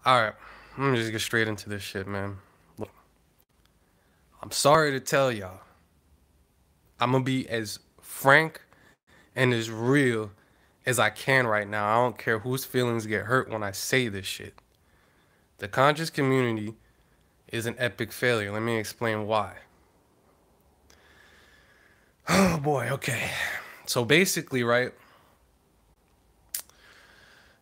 All right, let me just get straight into this shit, man. Look, I'm sorry to tell y'all. I'm gonna be as frank and as real as I can right now. I don't care whose feelings get hurt when I say this shit. The conscious community is an epic failure. Let me explain why. Oh boy, okay. So basically, right,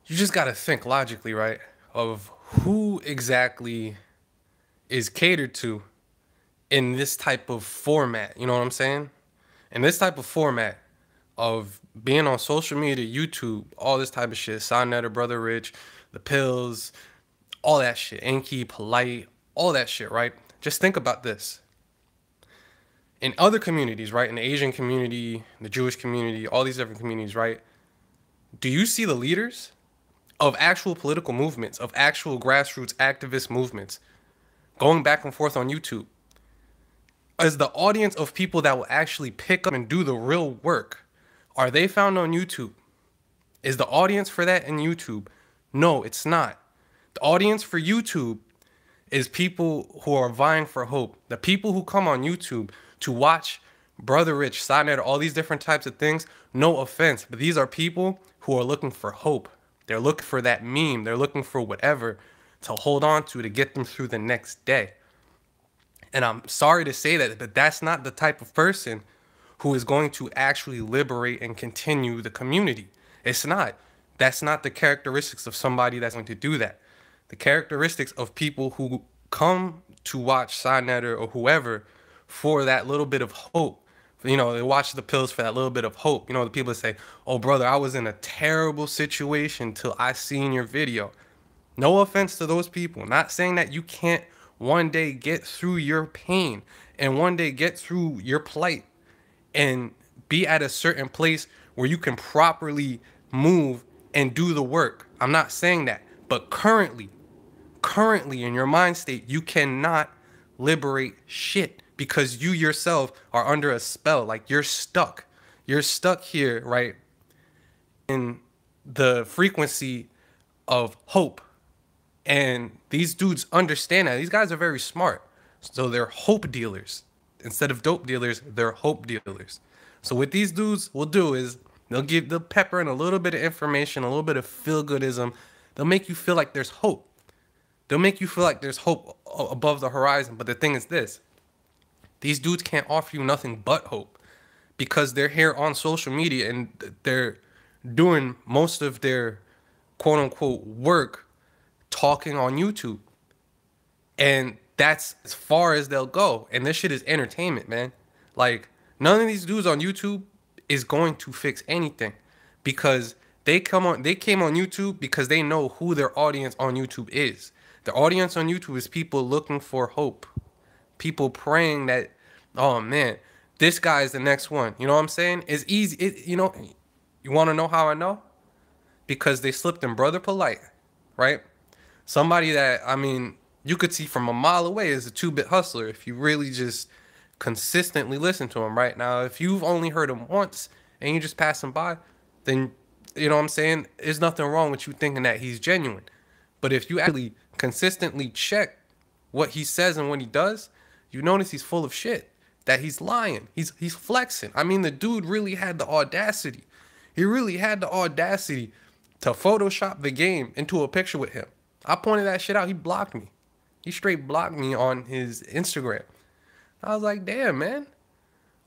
you just gotta think logically, right, of who exactly is catered to in this type of format. You know what I'm saying? In this type of format of being on social media, YouTube, all this type of shit, Signetter, Brother Rich, The Pills, all that shit, Enki, Polite, all that shit, right? Just think about this. In other communities, right? In the Asian community, the Jewish community, all these different communities, right? Do you see the leaders of actual political movements, of actual grassroots activist movements going back and forth on YouTube? As the audience of people that will actually pick up and do the real work, are they found on YouTube? Is the audience for that in YouTube? No, it's not. The audience for YouTube is people who are vying for hope. The people who come on YouTube to watch Brother Rich, Signet, all these different types of things, no offense, but these are people who are looking for hope. They're looking for that meme. They're looking for whatever to hold on to get them through the next day. And I'm sorry to say that, but that's not the type of person who is going to actually liberate and continue the community. It's not. That's not the characteristics of somebody that's going to do that. The characteristics of people who come to watch Signetter or whoever for that little bit of hope. You know, they watch the pills for that little bit of hope. You know, the people that say, oh, brother, I was in a terrible situation till I seen your video. No offense to those people. Not saying that you can't one day get through your pain and one day get through your plight and be at a certain place where you can properly move and do the work. I'm not saying that. But currently in your mind state, you cannot liberate shit because you yourself are under a spell. Like you're stuck. You're stuck here, right? In the frequency of hope. And these dudes understand that. These guys are very smart. So they're hope dealers. Instead of dope dealers, they're hope dealers. So what these dudes will do is they'll pepper in a little bit of information, a little bit of feel-goodism. They'll make you feel like there's hope. They'll make you feel like there's hope above the horizon. But the thing is this. These dudes can't offer you nothing but hope because they're here on social media and they're doing most of their quote-unquote work talking on YouTube. And that's as far as they'll go. And this shit is entertainment, man. Like, none of these dudes on YouTube is going to fix anything because they came on YouTube because they know who their audience on YouTube is. The audience on YouTube is people looking for hope. People praying that, oh man, this guy is the next one. You know what I'm saying? It's easy. You want to know how I know? Because they slipped in Brother Polite, right? Somebody that, I mean, you could see from a mile away is a 2-bit hustler if you really just consistently listen to him. Right now, if you've only heard him once and you just pass him by, then, you know what I'm saying, there's nothing wrong with you thinking that he's genuine. But if you actually consistently check what he says and what he does, you notice he's full of shit, that he's lying, he's flexing. I mean, the dude really had the audacity. He really had the audacity to Photoshop the game into a picture with him. I pointed that shit out. He blocked me. He straight blocked me on his Instagram. I was like, damn, man.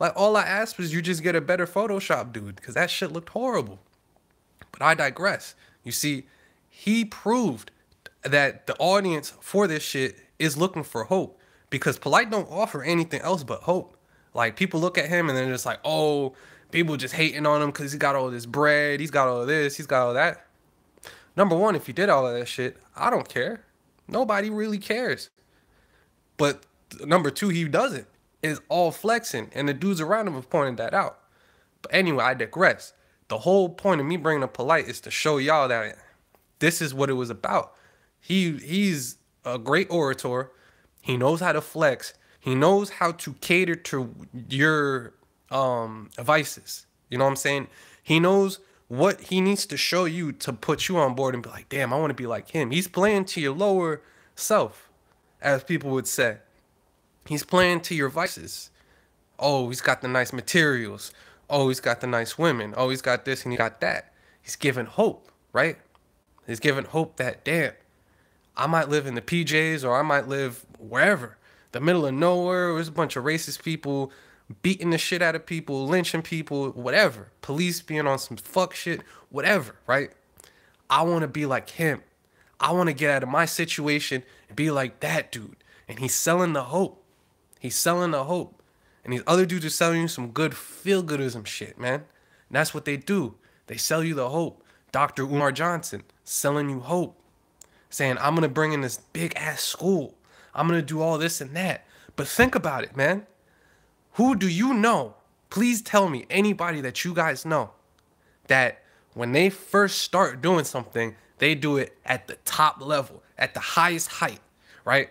Like, all I asked was you just get a better Photoshop, dude, because that shit looked horrible. But I digress. You see, he proved that the audience for this shit is looking for hope because Polite don't offer anything else but hope. Like, people look at him and they're just like, oh, people just hating on him because he got all this bread. He's got all this. He's got all that. Number one, if he did all of that shit, I don't care. Nobody really cares. But number two, he doesn't. It's all flexing. And the dudes around him have pointed that out. But anyway, I digress. The whole point of me bringing up Polite is to show y'all that this is what it was about. He's a great orator. He knows how to flex. He knows how to cater to your vices. You know what I'm saying? He knows what he needs to show you to put you on board and be like, damn, I want to be like him. He's playing to your lower self, as people would say. He's playing to your vices. Oh, he's got the nice materials. Oh, he's got the nice women. Oh, he's got this and he got that. He's giving hope, right? He's giving hope that, damn, I might live in the PJs or I might live wherever. The middle of nowhere, there's a bunch of racist people beating the shit out of people, lynching people, whatever. Police being on some fuck shit, whatever, right? I want to be like him. I want to get out of my situation and be like that dude. And he's selling the hope. He's selling the hope. And these other dudes are selling you some good feel-goodism shit, man. And that's what they do. They sell you the hope. Dr. Umar Johnson selling you hope. Saying, I'm going to bring in this big-ass school. I'm going to do all this and that. But think about it, man. Who do you know? Please tell me, anybody that you guys know, that when they first start doing something, they do it at the top level, at the highest height, right?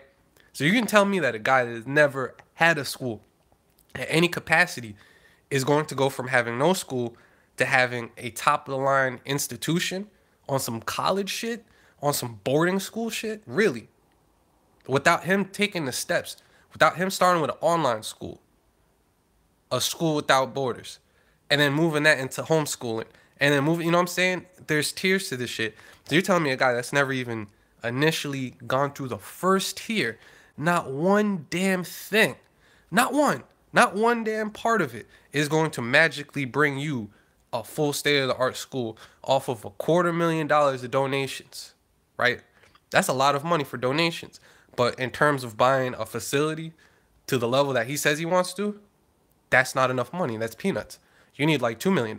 So you can tell me that a guy that has never had a school at any capacity is going to go from having no school to having a top-of-the-line institution on some college shit, on some boarding school shit? Really? Without him taking the steps, without him starting with an online school, a school without borders, and then moving that into homeschooling, and then moving, you know what I'm saying? There's tiers to this shit. So you're telling me a guy that's never even initially gone through the first tier, not one damn thing, not one damn part of it is going to magically bring you a full state-of-the-art school off of $250,000 of donations, right? That's a lot of money for donations. But in terms of buying a facility to the level that he says he wants to, that's not enough money. That's peanuts. You need like $2 million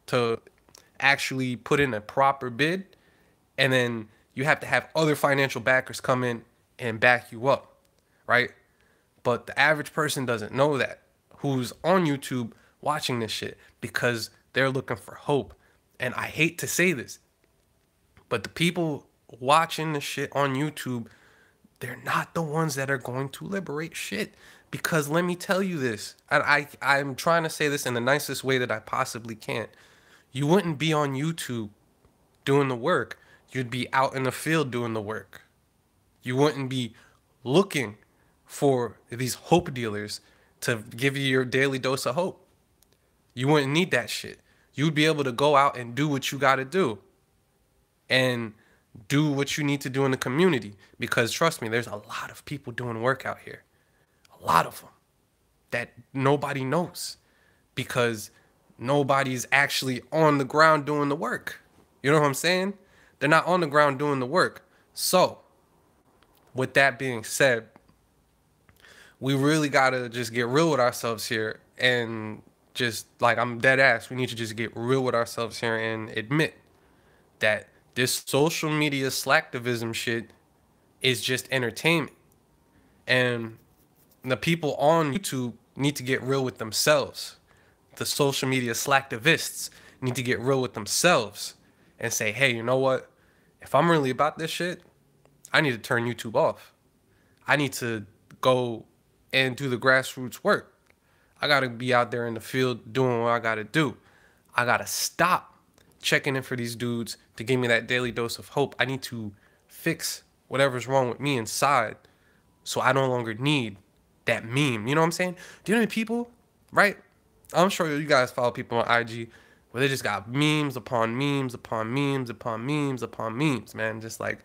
to actually put in a proper bid. And then you have to have other financial backers come in and back you up, right? But the average person doesn't know that, who's on YouTube watching this shit, because they're looking for hope. And I hate to say this, but the people watching this shit on YouTube, they're not the ones that are going to liberate shit. Because let me tell you this, and I'm trying to say this in the nicest way that I possibly can. You wouldn't be on YouTube doing the work. You'd be out in the field doing the work. You wouldn't be looking for these hope dealers to give you your daily dose of hope. You wouldn't need that shit. You'd be able to go out and do what you got to do. And do what you need to do in the community. Because trust me, there's a lot of people doing work out here. A lot of them that nobody knows, because nobody's actually on the ground doing the work. You know what I'm saying? They're not on the ground doing the work. So, with that being said, we really got to just get real with ourselves here, and just, like, I'm dead ass, we need to just get real with ourselves here and admit that this social media slacktivism shit is just entertainment. And the people on YouTube need to get real with themselves. The social media slacktivists need to get real with themselves and say, hey, you know what? If I'm really about this shit, I need to turn YouTube off. I need to go and do the grassroots work. I got to be out there in the field doing what I got to do. I got to stop checking in for these dudes to give me that daily dose of hope. I need to fix whatever's wrong with me inside so I no longer need that meme. You know what I'm saying? Do you know any people, right? I'm sure you guys follow people on IG where they just got memes upon memes upon memes upon memes upon memes, man. Just like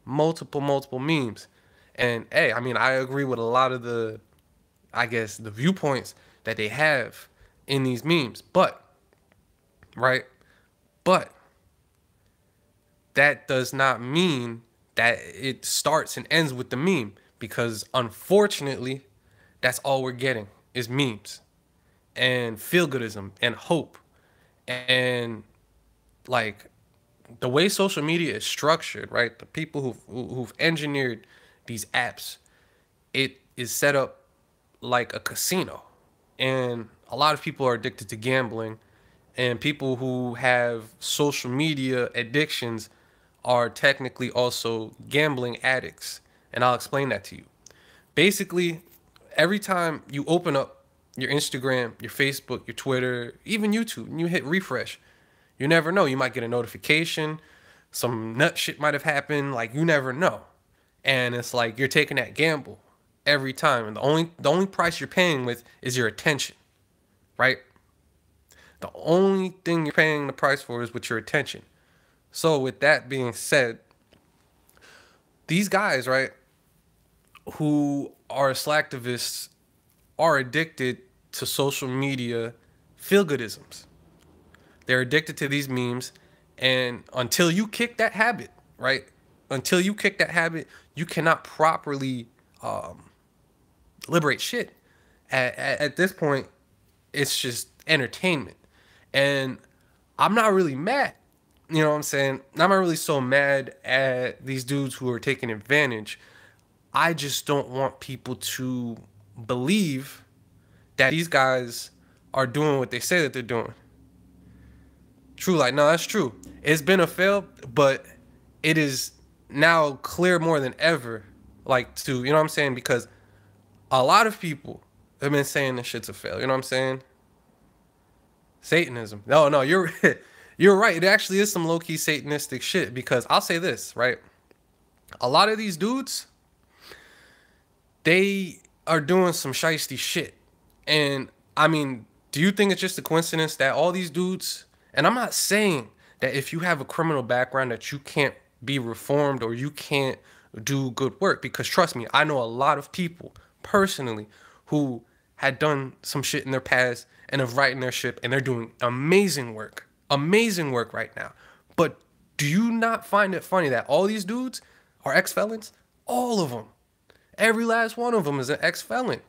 multiple memes. And hey, I mean, I agree with a lot of the, I guess, the viewpoints that they have in these memes. But, right? But that does not mean that it starts and ends with the meme, because unfortunately, that's all we're getting is memes and feel-goodism and hope. And like the way social media is structured, right? The people who've engineered these apps, it is set up like a casino. And a lot of people are addicted to gambling, and people who have social media addictions are technically also gambling addicts. And I'll explain that to you. Basically, every time you open up your Instagram, your Facebook, your Twitter, even YouTube, and you hit refresh, You never know. You might get a notification. Some nut shit might have happened. Like, you never know. And it's like you're taking that gamble every time. And the only price you're paying with is your attention, right? The only thing you're paying the price for is with your attention. So with that being said, these guys, right, who are slacktivists are addicted to social media feel-goodisms. They're addicted to these memes, and until you kick that habit, right? Until you kick that habit, you cannot properly liberate shit. At this point, it's just entertainment. And I'm not really mad. You know what I'm saying? I'm not really so mad at these dudes who are taking advantage. I just don't want people to believe that these guys are doing what they say that they're doing. True, like, no, that's true. It's been a fail, but it is now clear more than ever, like, to, you know what I'm saying? Because a lot of people have been saying this shit's a fail. You know what I'm saying? Satanism. No, you're you're right. It actually is some low-key satanistic shit, because I'll say this, right? A lot of these dudes, they are doing some shiesty shit. And I mean, do you think it's just a coincidence that all these dudes, and I'm not saying that if you have a criminal background that you can't be reformed or you can't do good work, because trust me, I know a lot of people personally who had done some shit in their past and have righted their ship, and they're doing amazing work right now. But do you not find it funny that all these dudes are ex-felons? All of them. Every last one of them is an ex-felon.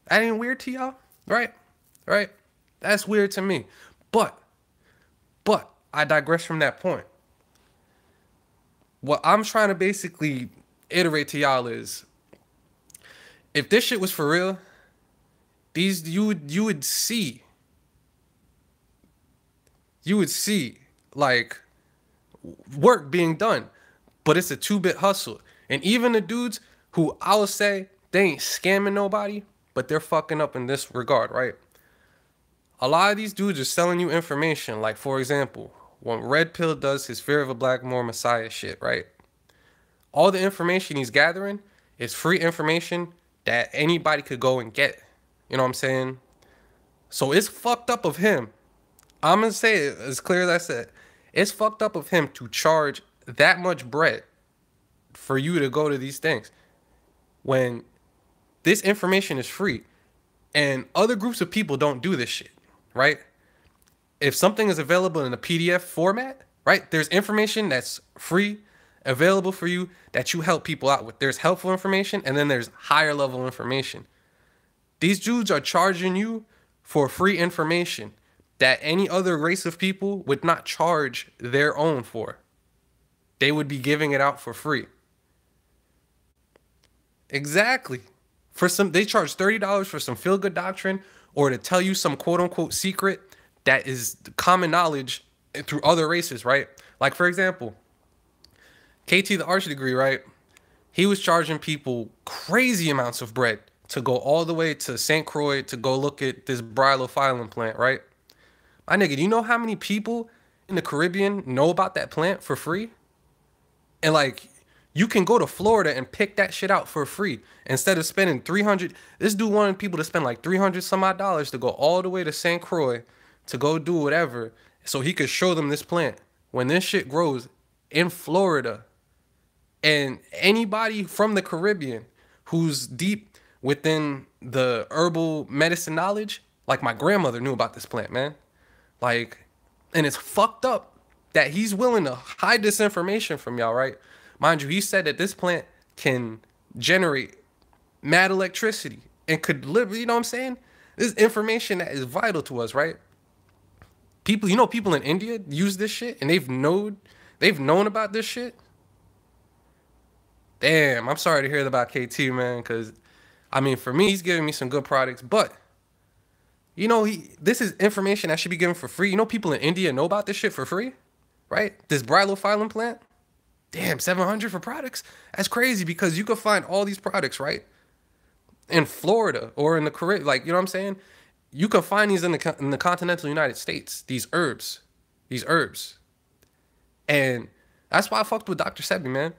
That ain't weird to y'all? Right? That's weird to me. But I digress from that point. What I'm trying to basically iterate to y'all is, if this shit was for real, you would see like work being done. But it's a 2-bit hustle. And even the dudes who I would say they ain't scamming nobody, but they're fucking up in this regard, right? A lot of these dudes are selling you information. Like, for example, when Red Pill does his Fear of a Black More Messiah shit, right? All the information he's gathering is free information that anybody could go and get. You know what I'm saying? So it's fucked up of him. I'm going to say it as clear as I said. It's fucked up of him to charge that much bread for you to go to these things when this information is free, and other groups of people don't do this shit, right? If something is available in a PDF format, right, there's information that's free, available for you, that you help people out with. There's helpful information, and then there's higher level information. These dudes are charging you for free information that any other race of people would not charge their own for. They would be giving it out for free. Exactly. They charge $30 for some feel-good doctrine, or to tell you some quote-unquote secret that is common knowledge through other races, right? Like, for example, KT the Arch Degree, right? He was charging people crazy amounts of bread to go all the way to St. Croix to go look at this bryolophyllum plant, right? My nigga, do you know how many people in the Caribbean know about that plant for free? And like, you can go to Florida and pick that shit out for free instead of spending $300. This dude wanted people to spend like $300 some odd dollars to go all the way to St. Croix to go do whatever so he could show them this plant. When this shit grows in Florida, and anybody from the Caribbean who's deep within the herbal medicine knowledge, like my grandmother knew about this plant, man. Like, and it's fucked up that he's willing to hide this information from y'all, right? Mind you, he said that this plant can generate mad electricity and could live, you know what I'm saying? This is information that is vital to us, right? People, you know, people in India use this shit and they've known about this shit. Damn, I'm sorry to hear about KT, man, because, I mean, for me, he's giving me some good products, but, you know, this is information that should be given for free. You know, people in India know about this shit for free, right? This bryolophyllum plant. Damn, $700 for products? That's crazy, because you could find all these products, right, in Florida or in the Caribbean. Like, you know what I'm saying? You can find these in the continental United States, these herbs. these herbs. And that's why I fucked with Dr. Sebi, man.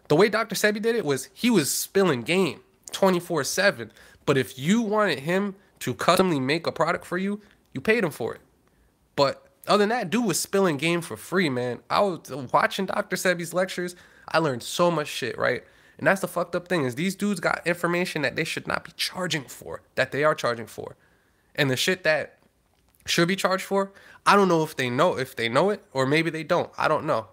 The way Dr. Sebi did it was he was spilling game 24/7. But if you wanted him to customly make a product for you, you paid him for it. But other than that, dude was spilling game for free, man. I was watching Dr. Sebi's lectures. I learned so much shit, right? And that's the fucked up thing is these dudes got information that they should not be charging for, that they are charging for. And the shit that should be charged for, I don't know if they know it, or maybe they don't. I don't know.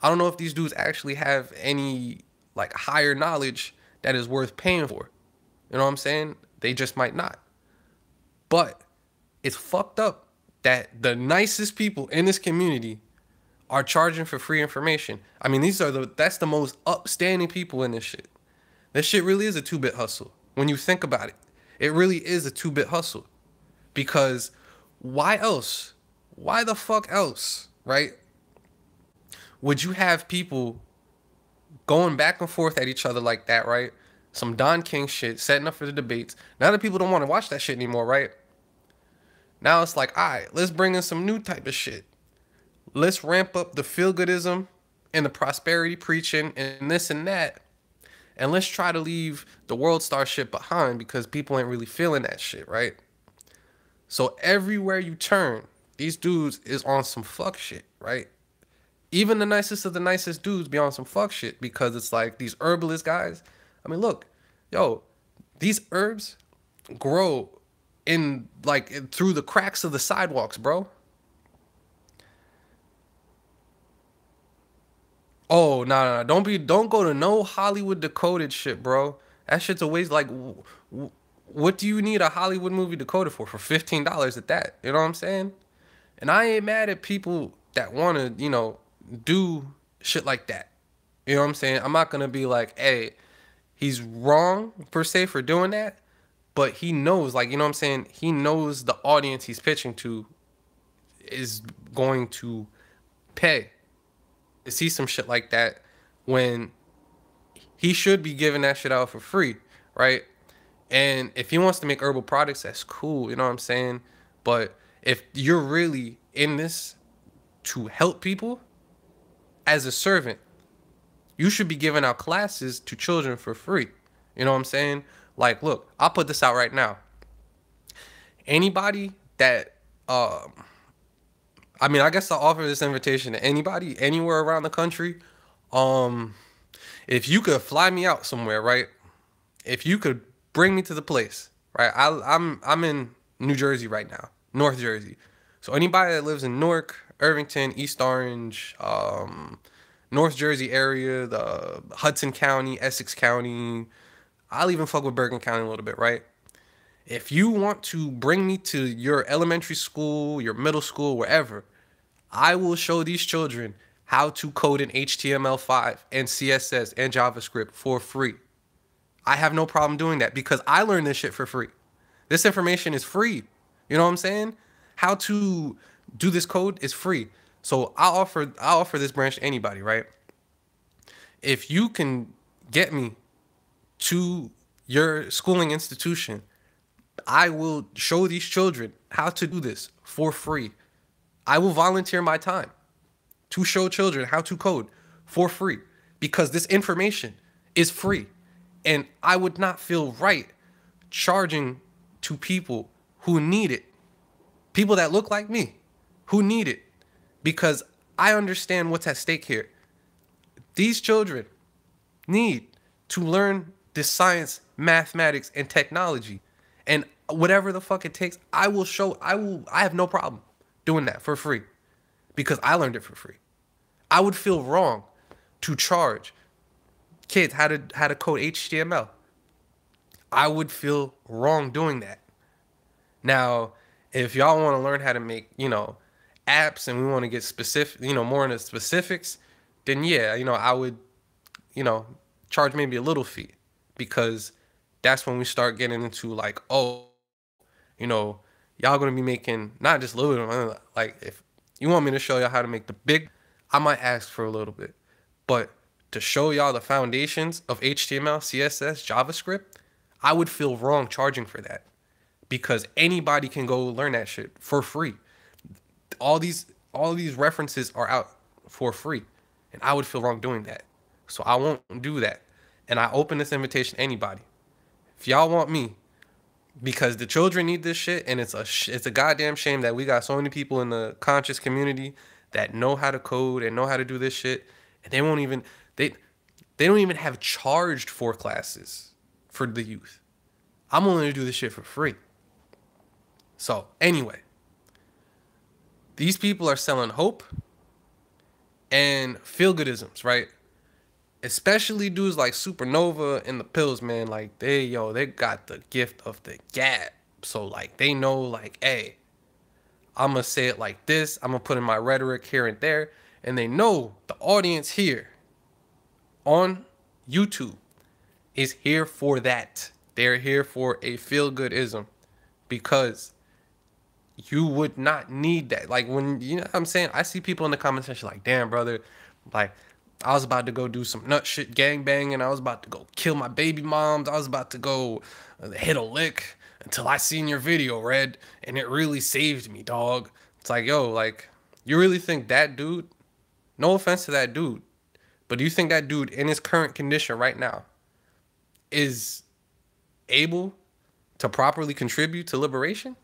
I don't know if these dudes actually have any like higher knowledge that is worth paying for. You know what I'm saying? They just might not. But it's fucked up that the nicest people in this community are charging for free information. I mean, that's the most upstanding people in this shit. This shit really is a 2-bit hustle. When you think about it, it really is a 2-bit hustle. Because why else? Why the fuck else, right? Would you have people going back and forth at each other like that, right? Some Don King shit, setting up for the debates. Now that people don't want to watch that shit anymore, right? Now it's like, all right, let's bring in some new type of shit. Let's ramp up the feel-goodism and the prosperity preaching and this and that. And let's try to leave the world star shit behind because people ain't really feeling that shit, right? So everywhere you turn, these dudes is on some fuck shit, right? Even the nicest of the nicest dudes be on some fuck shit because it's like these herbalist guys. I mean, look, yo, these herbs grow in like through the cracks of the sidewalks, bro. Oh, no, don't go to no Hollywood decoded shit, bro. That shit's a waste. Like, what do you need a Hollywood movie decoded for $15 at that? You know what I'm saying? And I ain't mad at people that want to, do shit like that. You know what I'm saying? I'm not going to be like, hey, he's wrong per se for doing that. But he knows, like, you know what I'm saying? He knows the audience he's pitching to is going to pay to see some shit like that when he should be giving that shit out for free, right? And if he wants to make herbal products, that's cool, you know what I'm saying? But if you're really in this to help people as a servant, you should be giving out classes to children for free. You know what I'm saying? Like, look, I'll put this out right now. Anybody that, I guess I'll offer this invitation to anybody, anywhere around the country. If you could fly me out somewhere, right? If you could bring me to the place, right? I'm in New Jersey right now, North Jersey. So anybody that lives in Newark, Irvington, East Orange, North Jersey area, the Hudson County, Essex County, I'll even fuck with Bergen County a little bit, right? If you want to bring me to your elementary school, your middle school, wherever, I will show these children how to code in HTML5 and CSS and JavaScript for free. I have no problem doing that because I learned this shit for free. This information is free. You know what I'm saying? How to do this code is free. So I'll offer this branch to anybody, right? If you can get me to your schooling institution, I will show these children how to do this for free. I will volunteer my time to show children how to code for free because this information is free. And I would not feel right charging to people who need it, people that look like me, who need it, because I understand what's at stake here. These children need to learn this science, mathematics, and technology. And whatever the fuck it takes, I have no problem doing that for free because I learned it for free. I would feel wrong to charge kids how to code HTML. I would feel wrong doing that. Now, if y'all want to learn how to make, apps and we want to get specific, more into specifics, then yeah, I would, charge maybe a little fee because that's when we start getting into like, oh, y'all going to be making not just a little bit, like if you want me to show y'all how to make the big, I might ask for a little bit, but to show y'all the foundations of HTML, CSS, JavaScript, I would feel wrong charging for that because anybody can go learn that shit for free. All these All these references are out for free, and I would feel wrong doing that. So I won't do that. And I open this invitation to anybody. If y'all want me, because the children need this shit, and it's a goddamn shame that we got so many people in the conscious community that know how to code and know how to do this shit, and they won't even they don't even have charged for classes for the youth. I'm willing to do this shit for free. So anyway, these people are selling hope and feel-goodisms, right? Especially dudes like Supernova and the Pills, man. Like they got the gift of the gab. So like they know like, hey, I'm gonna say it like this. I'm gonna put in my rhetoric here and there, and they know the audience here on YouTube is here for that. They're here for a feel-goodism, because you would not need that. Like when, you know what I'm saying? I see people in the comment section like, damn, brother, like I was about to go do some nut shit gang banging. I was about to go kill my baby moms. I was about to go hit a lick until I seen your video, Red, and it really saved me, dog. It's like, yo, like, you really think that dude, no offense to that dude, but do you think that dude in his current condition right now is able to properly contribute to liberation?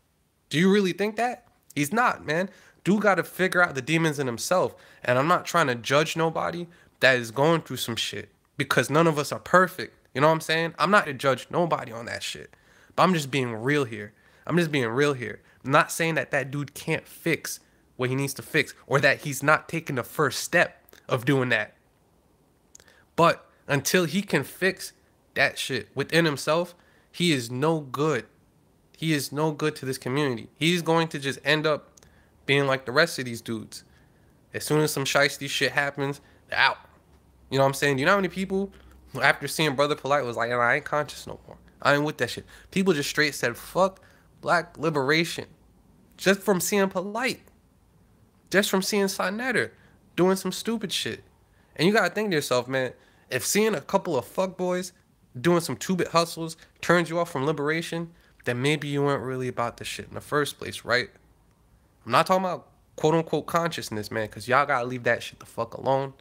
Do you really think that? He's not, man. Dude got to figure out the demons in himself. And I'm not trying to judge nobody that is going through some shit, because none of us are perfect. You know what I'm saying? I'm not to judge nobody on that shit. But I'm just being real here. I'm not saying that that dude can't fix what he needs to fix, or that he's not taking the first step of doing that. But until he can fix that shit within himself, he is no good. He is no good to this community. He's going to just end up being like the rest of these dudes. As soon as some shiesty shit happens, they're out. You know what I'm saying? Do you know how many people, after seeing Brother Polite, was like, I ain't conscious no more. I ain't with that shit. People just straight said, fuck black liberation. Just from seeing Polite. Just from seeing Sonetter doing some stupid shit. And you gotta think to yourself, man, if seeing a couple of fuckboys doing some two-bit hustles turns you off from liberation, then maybe you weren't really about this shit in the first place, right? I'm not talking about quote-unquote consciousness, man, because y'all gotta leave that shit the fuck alone.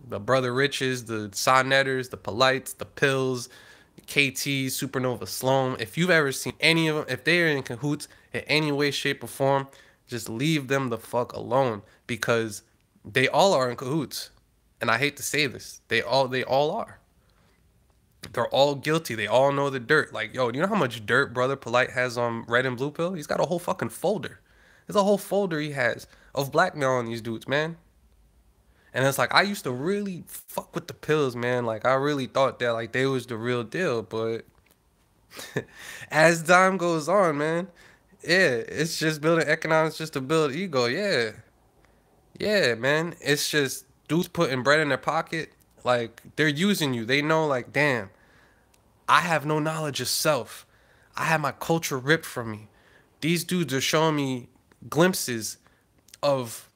The Brother Riches, the Sonetters, the Polites, the Pills, KT, Supernova, Sloan. If you've ever seen any of them, if they're in cahoots in any way, shape, or form, just leave them the fuck alone, because they all are in cahoots. And I hate to say this, they all are. They're all guilty. They all know the dirt. Like, yo, do you know how much dirt Brother Polite has on Red and Blue Pill? He's got a whole fucking folder. There's a whole folder he has of blackmail on these dudes, man. And it's like, I used to really fuck with the Pills, man. Like, I really thought that, like, they was the real deal. But as time goes on, man, yeah, it's just building economics just to build ego. Yeah. Yeah, man. It's just dudes putting bread in their pocket. Like, they're using you. They know, like, damn, I have no knowledge of self. I have my culture ripped from me. These dudes are showing me glimpses of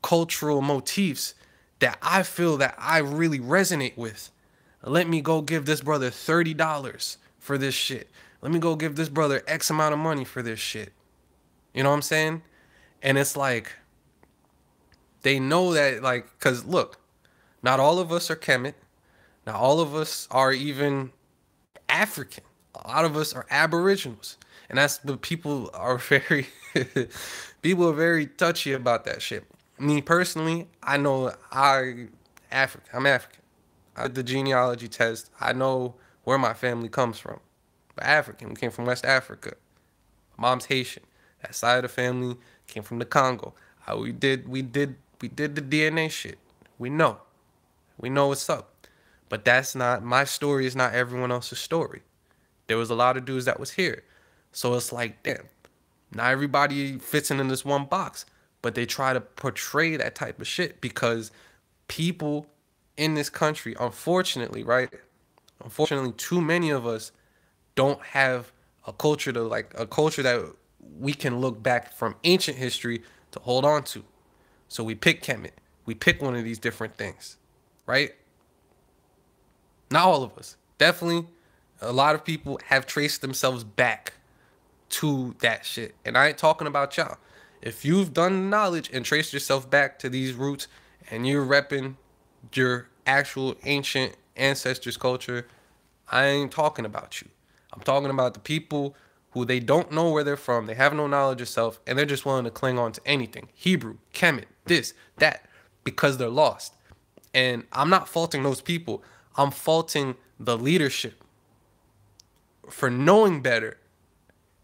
cultural motifs that I feel that I really resonate with. Let me go give this brother $30 for this shit. Let me go give this brother X amount of money for this shit. You know what I'm saying? And it's like, they know that, like, because look, not all of us are Kemet. Not all of us are even African. A lot of us are Aboriginals. And that's what people are very, people are very touchy about that shit. Me personally, I know I'm African. I did the genealogy test. I know where my family comes from. We're African. We came from West Africa. My mom's Haitian. That side of the family came from the Congo. We did the DNA shit. We know what's up. But that's not, my story is not everyone else's story. There was a lot of dudes that was here. So it's like, damn, not everybody fits in this one box. But they try to portray that type of shit because people in this country, unfortunately, right? Unfortunately, too many of us don't have a culture that we can look back from ancient history to hold on to. So we pick Kemet. We pick one of these different things, right? Not all of us. Definitely, a lot of people have traced themselves back to that shit. And I ain't talking about y'all. If you've done the knowledge and traced yourself back to these roots and you're repping your actual ancient ancestors' culture, I ain't talking about you. I'm talking about the people who they don't know where they're from, they have no knowledge of self, and they're just willing to cling on to anything. Hebrew, Kemet, this, that, because they're lost. And I'm not faulting those people. I'm faulting the leadership for knowing better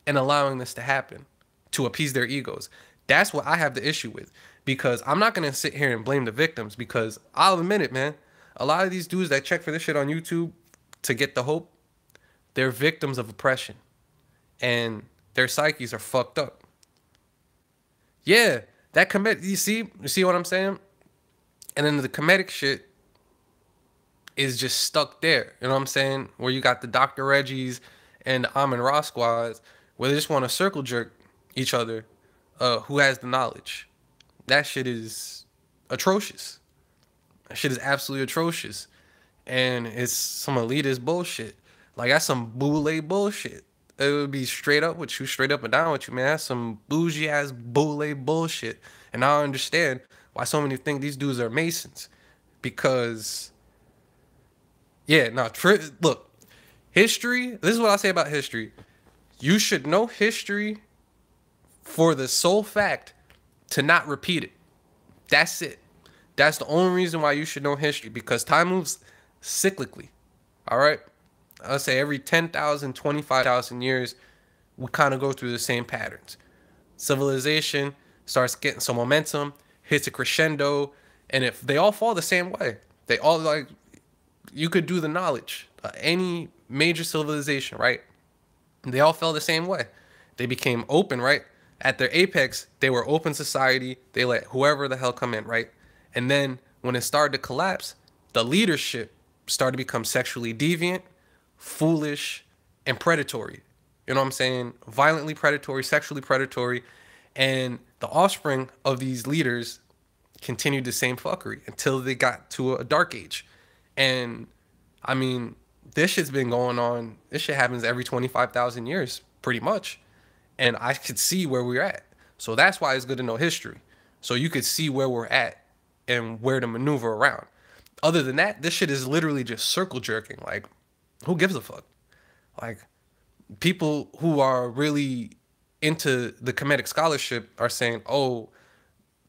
and allowing this to happen to appease their egos. That's what I have the issue with. Because I'm not going to sit here and blame the victims, because I'll admit it, man. A lot of these dudes that check for this shit on YouTube to get the hope, they're victims of oppression. And their psyches are fucked up. Yeah, that you see what I'm saying? And then the comedic shit is just stuck there. You know what I'm saying? Where you got the Dr. Reggies and the Amin Ra squads, where they just want to circle jerk each other, who has the knowledge. That shit is atrocious. That shit is absolutely atrocious. And it's some elitist bullshit. Like, that's some boule bullshit. It would be straight up with you, straight up and down with you, man. That's some bougie ass boule bullshit. And I don't understand why so many think these dudes are Masons. Because, yeah, no, look, history, this is what I say about history. You should know history for the sole fact to not repeat it. That's it. That's the only reason why you should know history, because time moves cyclically. All right? I'll say every 10,000, 25,000 years, we kind of go through the same patterns. Civilization starts getting some momentum, hits a crescendo, and if they all fall the same way, they all, like, you could do the knowledge. Any major civilization, right? They all fell the same way. They became open, right? At their apex, they were open society. They let whoever the hell come in, right? And then when it started to collapse, the leadership started to become sexually deviant, foolish, and predatory. You know what I'm saying? Violently predatory, sexually predatory. And the offspring of these leaders continued the same fuckery until they got to a dark age. And I mean, this shit's been going on. This shit happens every 25,000 years, pretty much. And I could see where we're at. So that's why it's good to know history. So you could see where we're at and where to maneuver around. Other than that, this shit is literally just circle jerking. Like, who gives a fuck? Like, people who are really into the Kemetic scholarship are saying, oh,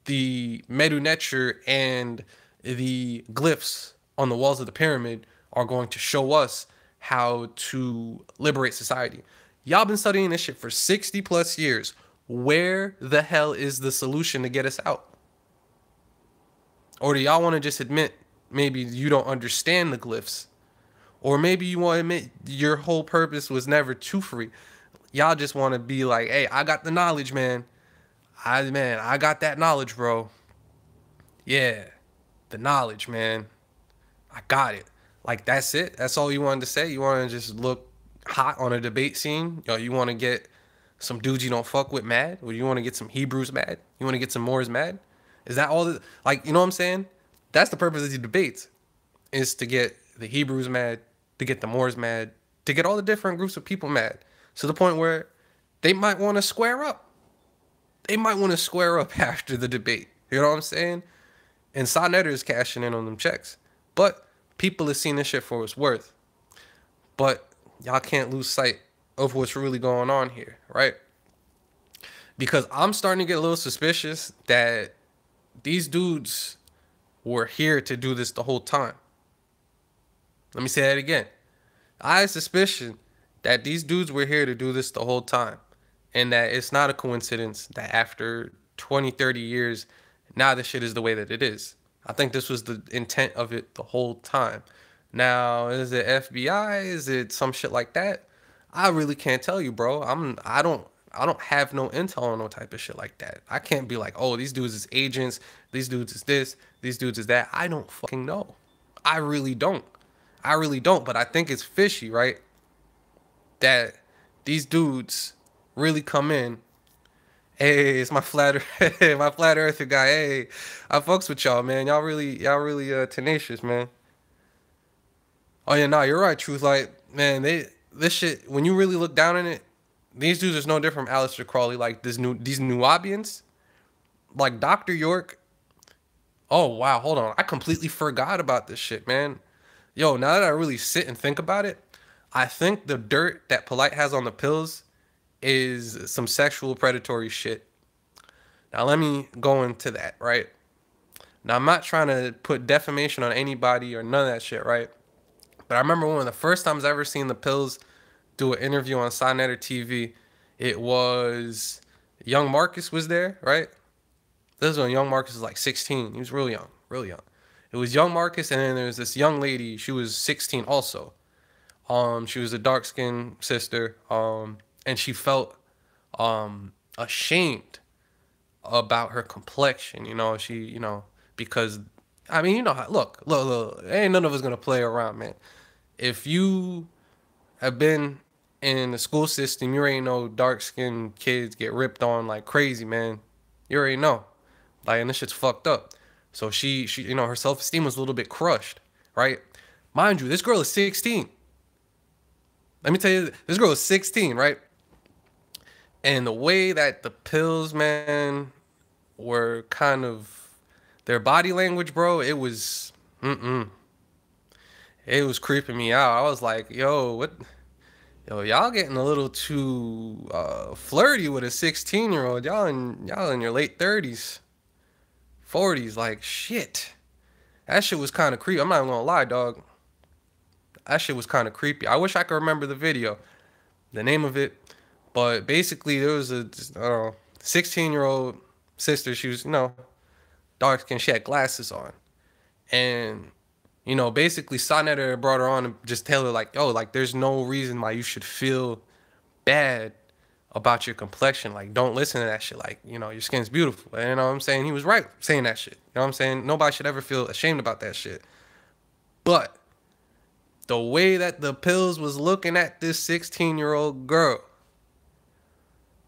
the Medu Neter and the glyphs on the walls of the pyramid are going to show us how to liberate society. Y'all been studying this shit for 60 plus years. Where the hell is the solution to get us out? Or do y'all want to just admit maybe you don't understand the glyphs? Or maybe you want to admit your whole purpose was never too free. Y'all just want to be like, hey, I got the knowledge, man. I got that knowledge, bro. Yeah, the knowledge, man. I got it. Like, that's it? That's all you wanted to say? You want to just look hot on a debate scene? Yo, you want to get some dudes you don't fuck with mad? Or you want to get some Hebrews mad? You want to get some Moors mad? Is that all? Like, you know what I'm saying? That's the purpose of these debates, is to get the Hebrews mad, to get the Moors mad, to get all the different groups of people mad. To the point where they might want to square up. They might want to square up after the debate. You know what I'm saying? And Sa Neter is cashing in on them checks. But people have seen this shit for its worth. But y'all can't lose sight of what's really going on here, right? Because I'm starting to get a little suspicious that these dudes were here to do this the whole time. Let me say that again. I have suspicion that these dudes were here to do this the whole time. And that it's not a coincidence that after 20, 30 years, now this shit is the way that it is. I think this was the intent of it the whole time. Now, is it FBI? Is it some shit like that? I really can't tell you, bro. I don't have no intel on no type of shit like that. I can't be like, oh, these dudes is agents, these dudes is this, these dudes is that. I don't fucking know. I really don't. I really don't. But I think it's fishy, right? That these dudes really come in. Hey, it's my flat earther guy. Hey, I fucks with y'all, man. Y'all really tenacious, man. Oh yeah, nah, you're right, Truth. Like, man, this when you really look down in it, these dudes is no different from Aleister Crowley. Like these Nubians, like Dr. York. Oh wow, hold on. I completely forgot about this shit, man. Yo, now that I really sit and think about it, I think the dirt that Polite has on the pills is some sexual predatory shit. Now let me go into that, right? Now I'm not trying to put defamation on anybody or none of that shit, right? But I remember one of the first times I ever seen the pills do an interview on Signetter TV. It was young Marcus was there, right? This is when young Marcus was like 16. He was real young, real young. It was young Marcus, and then there's this young lady. She was 16 also. She was a dark skinned sister. And she felt ashamed about her complexion. Because I mean, look, ain't none of us gonna play around, man. If you have been in the school system, you already know dark skinned kids get ripped on like crazy, man. You already know. Like, and this shit's fucked up. So she, her self esteem was a little bit crushed, right? Mind you, this girl is 16. Let me tell you, this girl is 16, right? And the way that the pills, man, were kind of their body language, bro, it was, it was creeping me out. I was like, yo, y'all getting a little too flirty with a 16-year-old. Y'all in your late 30s, 40s, like shit. That shit was kind of creepy. I'm not even gonna lie, dog. That shit was kind of creepy. I wish I could remember the video, the name of it. But basically, there was a 16-year-old sister. She was, dark skin. She had glasses on. And, basically, Sonetta brought her on and just tell her, like, yo, like, there's no reason why you should feel bad about your complexion. Like, don't listen to that shit. Like, your skin's beautiful. And, you know what I'm saying? He was right saying that shit. You know what I'm saying? Nobody should ever feel ashamed about that shit. But the way that the pills was looking at this 16-year-old girl,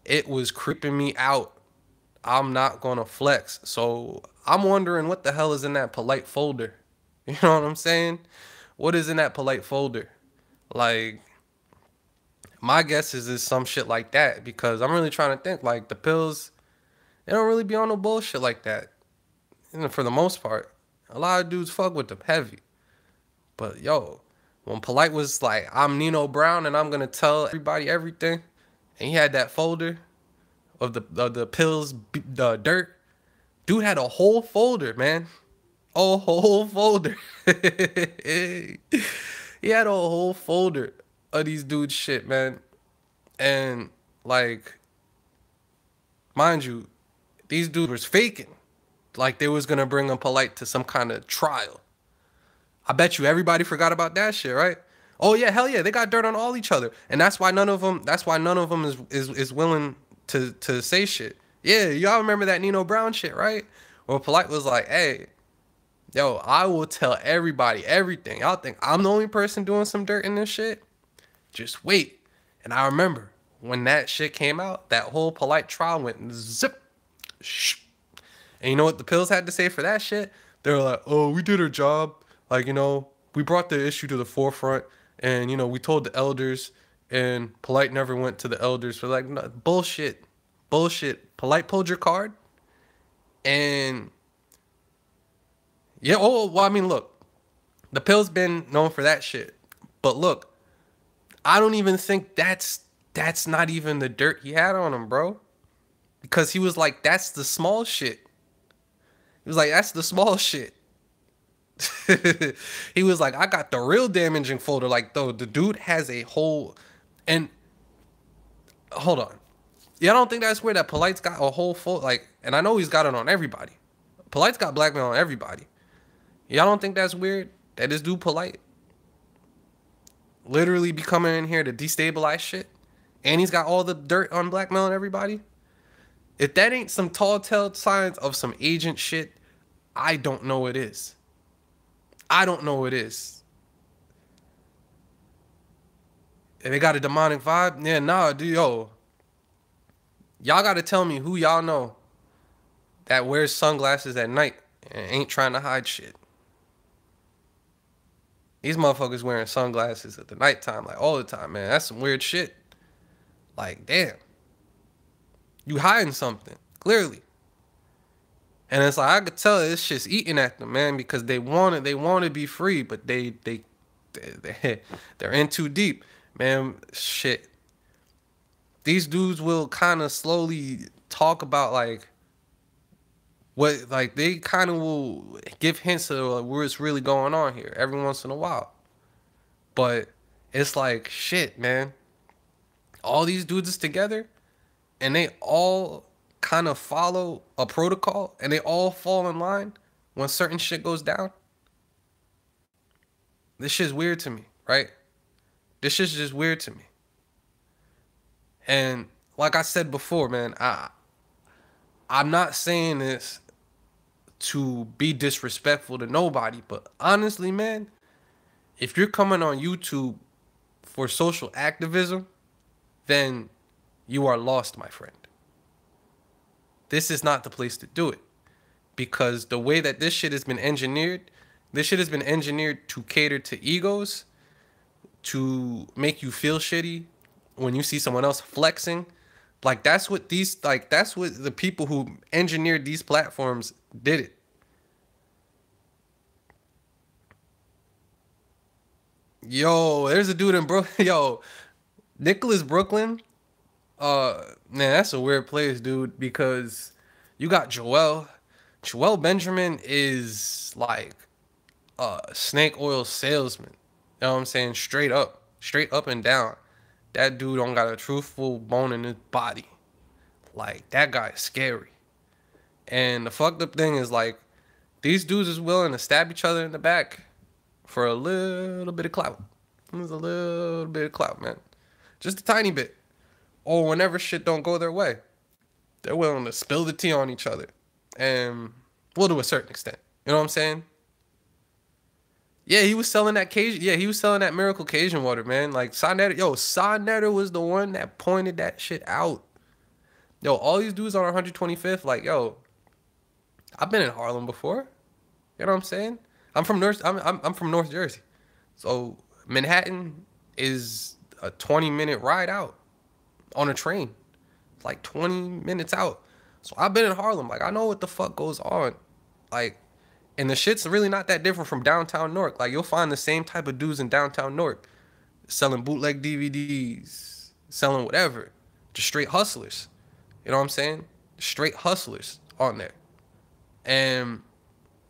it was creeping me out. I'm not gonna flex. So I'm wondering what the hell is in that Polite folder. You know what I'm saying? What is in that Polite folder? Like, my guess is it's some shit like that, because I'm really trying to think. Like, the pills, they don't really be on no bullshit like that. For the most part, a lot of dudes fuck with them heavy. But yo, when Polite was like, I'm Nino Brown and I'm gonna tell everybody everything, and he had that folder of the pills, the dirt, dude had a whole folder, man. A whole folder. He had a whole folder of these dudes' shit, man. And, like, mind you, these dudes was faking. Like, they was gonna bring him Polite to some kind of trial. I bet you everybody forgot about that shit, right? Oh yeah, hell yeah, they got dirt on all each other, and that's why none of them is willing to say shit. Yeah, y'all remember that Nino Brown shit, right? Where Polite was like, hey, yo, I will tell everybody everything. Y'all think I'm the only person doing some dirt in this shit? Just wait. And I remember when that shit came out, that whole Polite trial went zip. Shh. And you know what the pills had to say for that shit? They were like, oh, we did our job. Like, we brought the issue to the forefront, and, we told the elders, and Polite never went to the elders. We're like, no, bullshit. Bullshit. Polite pulled your card, and, yeah, well, I mean, look, the pill's been known for that shit. But look, I don't even think that's not even the dirt he had on him, bro. Because he was like, that's the small shit. He was like, that's the small shit. He was like, I got the real damaging folder. Like, though, the dude has a whole, and hold on. Yeah, I don't think that's weird that Polite's got a whole folder. Like, and I know he's got it on everybody. Polite's got blackmail on everybody. Y'all don't think that's weird that this dude Polite literally be coming in here to destabilize shit, and he's got all the dirt on blackmail on everybody? If that ain't some tall tale signs of some agent shit, I don't know what is. I don't know what is. And they got a demonic vibe? Yeah, nah, dude, yo. Y'all gotta tell me who y'all know that wears sunglasses at night and ain't trying to hide shit. These motherfuckers wearing sunglasses at the nighttime, like, all the time, man. That's some weird shit. Like, damn. You hiding something, clearly. And it's like I could tell this shit's eating at them, man, because they want to be free, but they're in too deep, man. Shit, these dudes will kind of slowly talk about like what, like they kind of will give hints of like, what's really going on here every once in a while. But it's like shit, man. All these dudes is together, and they all kind of follow a protocol, and they all fall in line when certain shit goes down. This shit's weird to me, right? This shit's just weird to me. And like I said before, man, I'm not saying this to be disrespectful to nobody, but honestly, man, if you're coming on YouTube for social activism, then you are lost, my friend. This is not the place to do it, because the way that this shit has been engineered, this shit has been engineered to cater to egos, to make you feel shitty when you see someone else flexing. Like that's what the people who engineered these platforms did it. Yo, there's a dude in Brooklyn. Yo, Nicholas Brooklyn. Man, that's a weird place, dude, because you got Joel. Joel Benjamin is like a snake oil salesman. You know what I'm saying? Straight up and down. That dude don't got a truthful bone in his body. Like that guy is scary. And the fucked up thing is like these dudes is willing to stab each other in the back for a little bit of clout. There's a little bit of clout, man. Just a tiny bit. Or whenever shit don't go their way, they're willing to spill the tea on each other. And well, to a certain extent. You know what I'm saying? Yeah, he was selling that Cajun. Yeah, he was selling that Miracle Cajun water, man. Like Sa Neter was the one that pointed that shit out. Yo, all these dudes on 125th, like, yo, I've been in Harlem before. You know what I'm saying? I'm from North Jersey, so Manhattan is a 20-minute ride out on a train. It's like 20 minutes out. So I've been in Harlem. Like I know what the fuck goes on. Like, and the shit's really not that different from downtown Newark. Like you'll find the same type of dudes in downtown Newark selling bootleg DVDs, selling whatever. Just straight hustlers. You know what I'm saying? Straight hustlers on there. And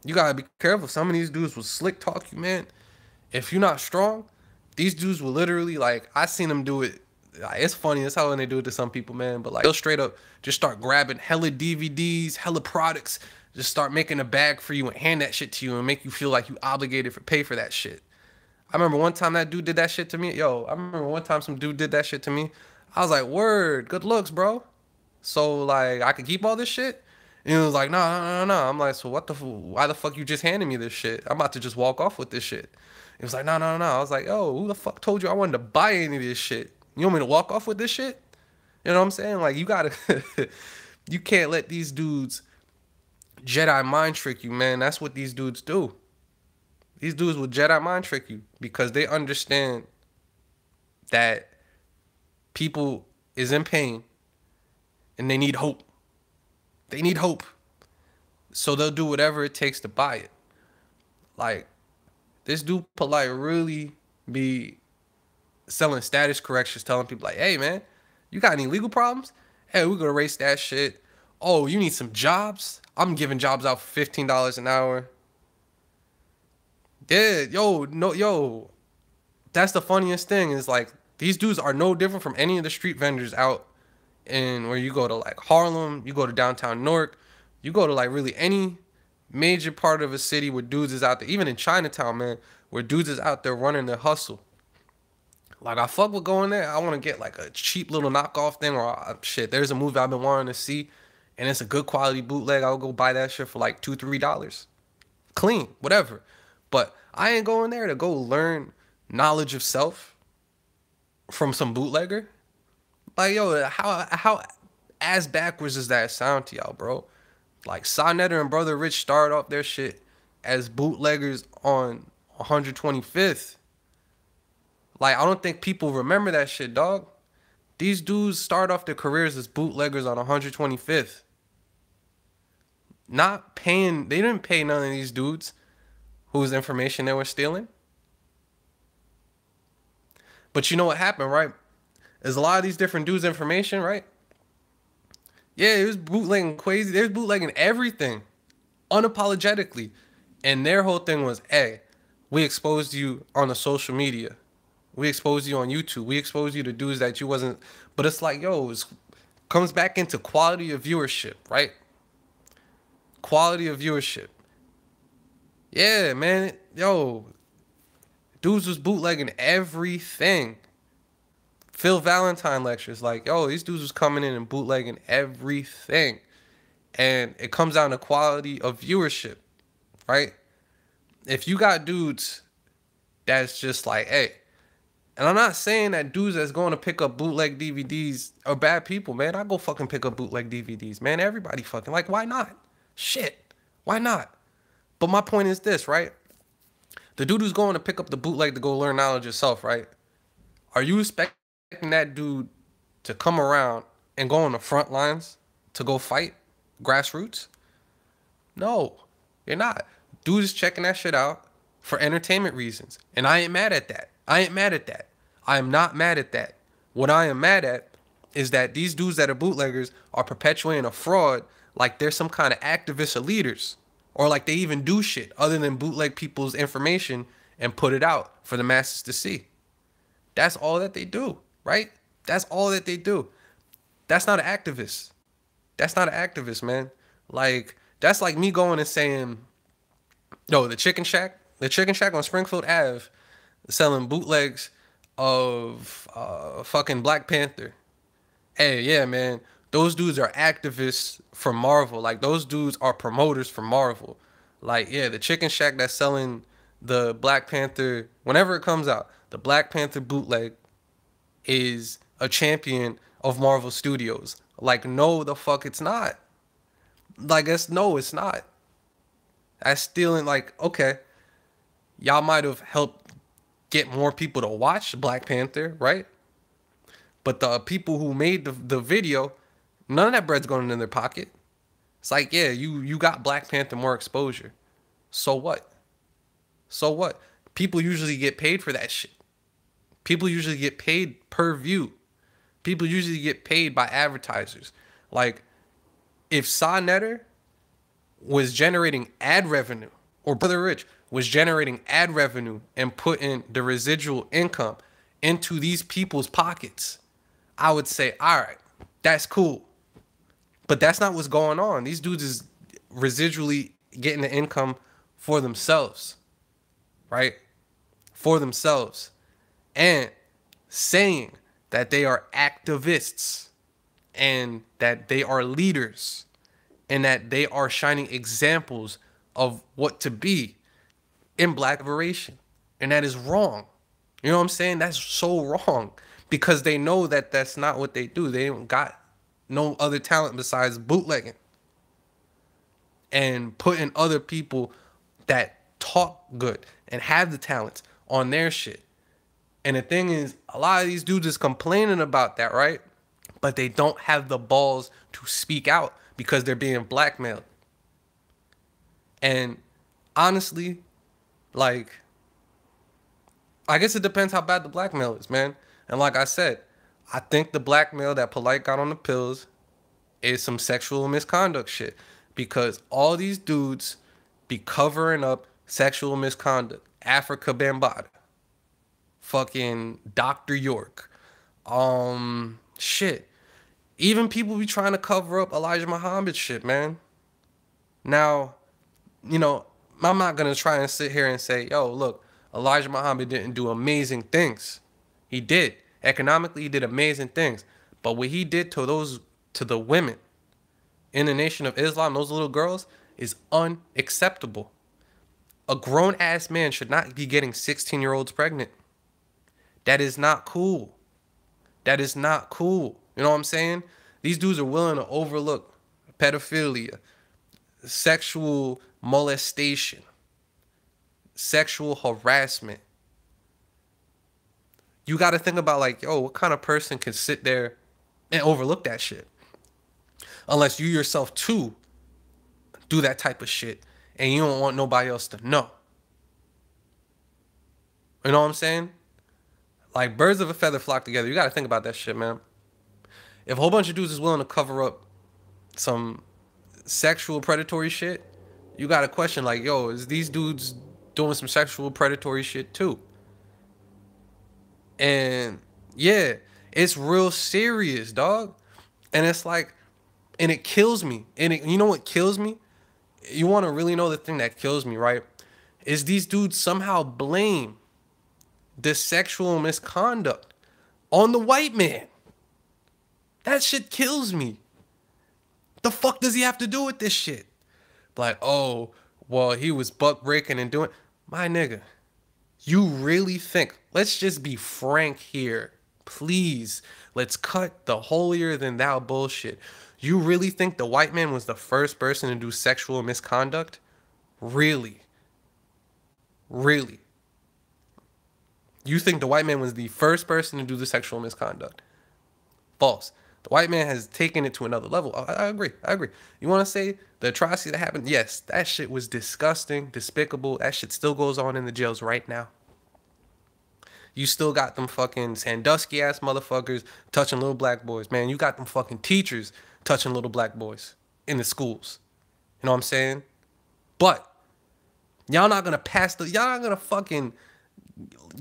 you gotta be careful. Some of these dudes will slick talk you, man. If you're not strong, these dudes will literally, like, I seen them do it. Like, it's funny. That's how when they do it to some people, man. But like, they'll straight up just start grabbing hella DVDs, hella products, just start making a bag for you and hand that shit to you and make you feel like you obligated for pay for that shit. I remember one time that dude did that shit to me. Yo, I remember one time some dude did that shit to me. I was like, word, good looks, bro. So like, I could keep all this shit. And he was like, no, no, no, no. I'm like, so why the fuck you just handed me this shit? I'm about to just walk off with this shit. He was like, no, no, no. I was like, oh, who the fuck told you I wanted to buy any of this shit? You want me to walk off with this shit? You know what I'm saying? Like, you gotta, you can't let these dudes Jedi mind trick you, man. That's what these dudes do. These dudes will Jedi mind trick you because they understand that people is in pain and they need hope. They need hope. So they'll do whatever it takes to buy it. Like, this dude Polite really be selling status corrections, telling people like, hey, man, you got any legal problems? Hey, we're going to erase that shit. Oh, you need some jobs? I'm giving jobs out for $15 an hour. Yeah, yo, no, yo. That's the funniest thing is like, these dudes are no different from any of the street vendors out in where you go to like Harlem, you go to downtown Newark, you go to like really any major part of a city where dudes is out there, even in Chinatown, man, where dudes is out there running their hustle. Like, I fuck with going there. I want to get like a cheap little knockoff thing, or shit, there's a movie I've been wanting to see and it's a good quality bootleg. I'll go buy that shit for like $2, $3. Clean, whatever. But I ain't going there to go learn knowledge of self from some bootlegger. Like, yo, how ass backwards does that sound to y'all, bro? Like, Sa Neter and Brother Rich started off their shit as bootleggers on 125th. Like, I don't think people remember that shit, dog. These dudes start off their careers as bootleggers on 125th. Not paying, they didn't pay none of these dudes whose information they were stealing. But you know what happened, right? There's a lot of these different dudes' information, right? Yeah, it was bootlegging crazy. They was bootlegging everything unapologetically. And their whole thing was, hey, we exposed you on the social media. We exposed you on YouTube. We exposed you to dudes that you wasn't. But it's like, yo, it comes back into quality of viewership, right? Quality of viewership. Yeah, man. Yo, dudes was bootlegging everything. Phil Valentine lectures, like, yo, these dudes was coming in and bootlegging everything. And it comes down to quality of viewership, right? If you got dudes that's just like, hey, and I'm not saying that dudes that's going to pick up bootleg DVDs are bad people, man. I go fucking pick up bootleg DVDs, man. Everybody fucking, like, why not? Shit, why not? But my point is this, right? The dude who's going to pick up the bootleg to go learn knowledge yourself, right? Are you expecting that dude to come around and go on the front lines to go fight grassroots? No, you're not. Dude is checking that shit out for entertainment reasons. And I ain't mad at that. I ain't mad at that. I am not mad at that. What I am mad at is that these dudes that are bootleggers are perpetuating a fraud like they're some kind of activists or leaders, or like they even do shit other than bootleg people's information and put it out for the masses to see. That's all that they do, right? That's all that they do. That's not an activist. That's not an activist, man. Like, that's like me going and saying, yo, the Chicken Shack on Springfield Ave selling bootlegs of fucking Black Panther. Hey, yeah, man, those dudes are activists for Marvel. Like, those dudes are promoters for Marvel. Like, yeah, the Chicken Shack that's selling the Black Panther, whenever it comes out, the Black Panther bootleg is a champion of Marvel Studios. Like, no, the fuck it's not. Like, no, it's not. That's stealing, like, okay, y'all might have helped get more people to watch Black Panther, right? But the people who made the video, none of that bread's going in their pocket. It's like, yeah, you got Black Panther more exposure. So what? So what? People usually get paid for that shit. People usually get paid per view. People usually get paid by advertisers. Like, if Sa Netter was generating ad revenue, or Brother Rich was generating ad revenue and putting the residual income into these people's pockets, I would say, all right, that's cool. But that's not what's going on. These dudes is residually getting the income for themselves, right? For themselves. And saying that they are activists and that they are leaders and that they are shining examples of what to be in Black liberation. And that is wrong. You know what I'm saying? That's so wrong, because they know that that's not what they do. They don't got no other talent besides bootlegging and putting other people that talk good and have the talents on their shit. And the thing is, a lot of these dudes is complaining about that, right? But they don't have the balls to speak out because they're being blackmailed. And honestly, like, I guess it depends how bad the blackmail is, man. And like I said, I think the blackmail that Polite got on the pills is some sexual misconduct shit, because all these dudes be covering up sexual misconduct. Africa Bambaataa, fucking Dr. York, shit. Even people be trying to cover up Elijah Muhammad shit, man. Now, you know, I'm not gonna try and sit here and say, yo, look, Elijah Muhammad didn't do amazing things. He did. Economically, he did amazing things. But what he did to the women in the Nation of Islam, those little girls, is unacceptable. A grown-ass man should not be getting 16-year-olds pregnant. That is not cool. That is not cool. You know what I'm saying? These dudes are willing to overlook pedophilia, sexual molestation, sexual harassment. You got to think about, like, yo, what kind of person can sit there and overlook that shit? Unless you yourself, too, do that type of shit, and you don't want nobody else to know. You know what I'm saying? Like, birds of a feather flock together. You got to think about that shit, man. If a whole bunch of dudes is willing to cover up some sexual predatory shit, you got to question, like, yo, is these dudes doing some sexual predatory shit too? And yeah, it's real serious, dog. And it's like, and it kills me. And you know what kills me? You want to really know the thing that kills me, right? Is these dudes somehow blame the sexual misconduct on the white man. That shit kills me. The fuck does he have to do with this shit? Like, oh, well, he was buck breaking and doing. My nigga, you really think, let's just be frank here. Please, let's cut the holier than thou bullshit. You really think the white man was the first person to do sexual misconduct? Really? Really? You think the white man was the first person to do the sexual misconduct? False. The white man has taken it to another level. I agree. I agree. You want to say the atrocity that happened? Yes, that shit was disgusting, despicable. That shit still goes on in the jails right now. You still got them fucking Sandusky ass motherfuckers touching little black boys. Man, you got them fucking teachers touching little black boys in the schools. You know what I'm saying? But y'all not gonna y'all not gonna fucking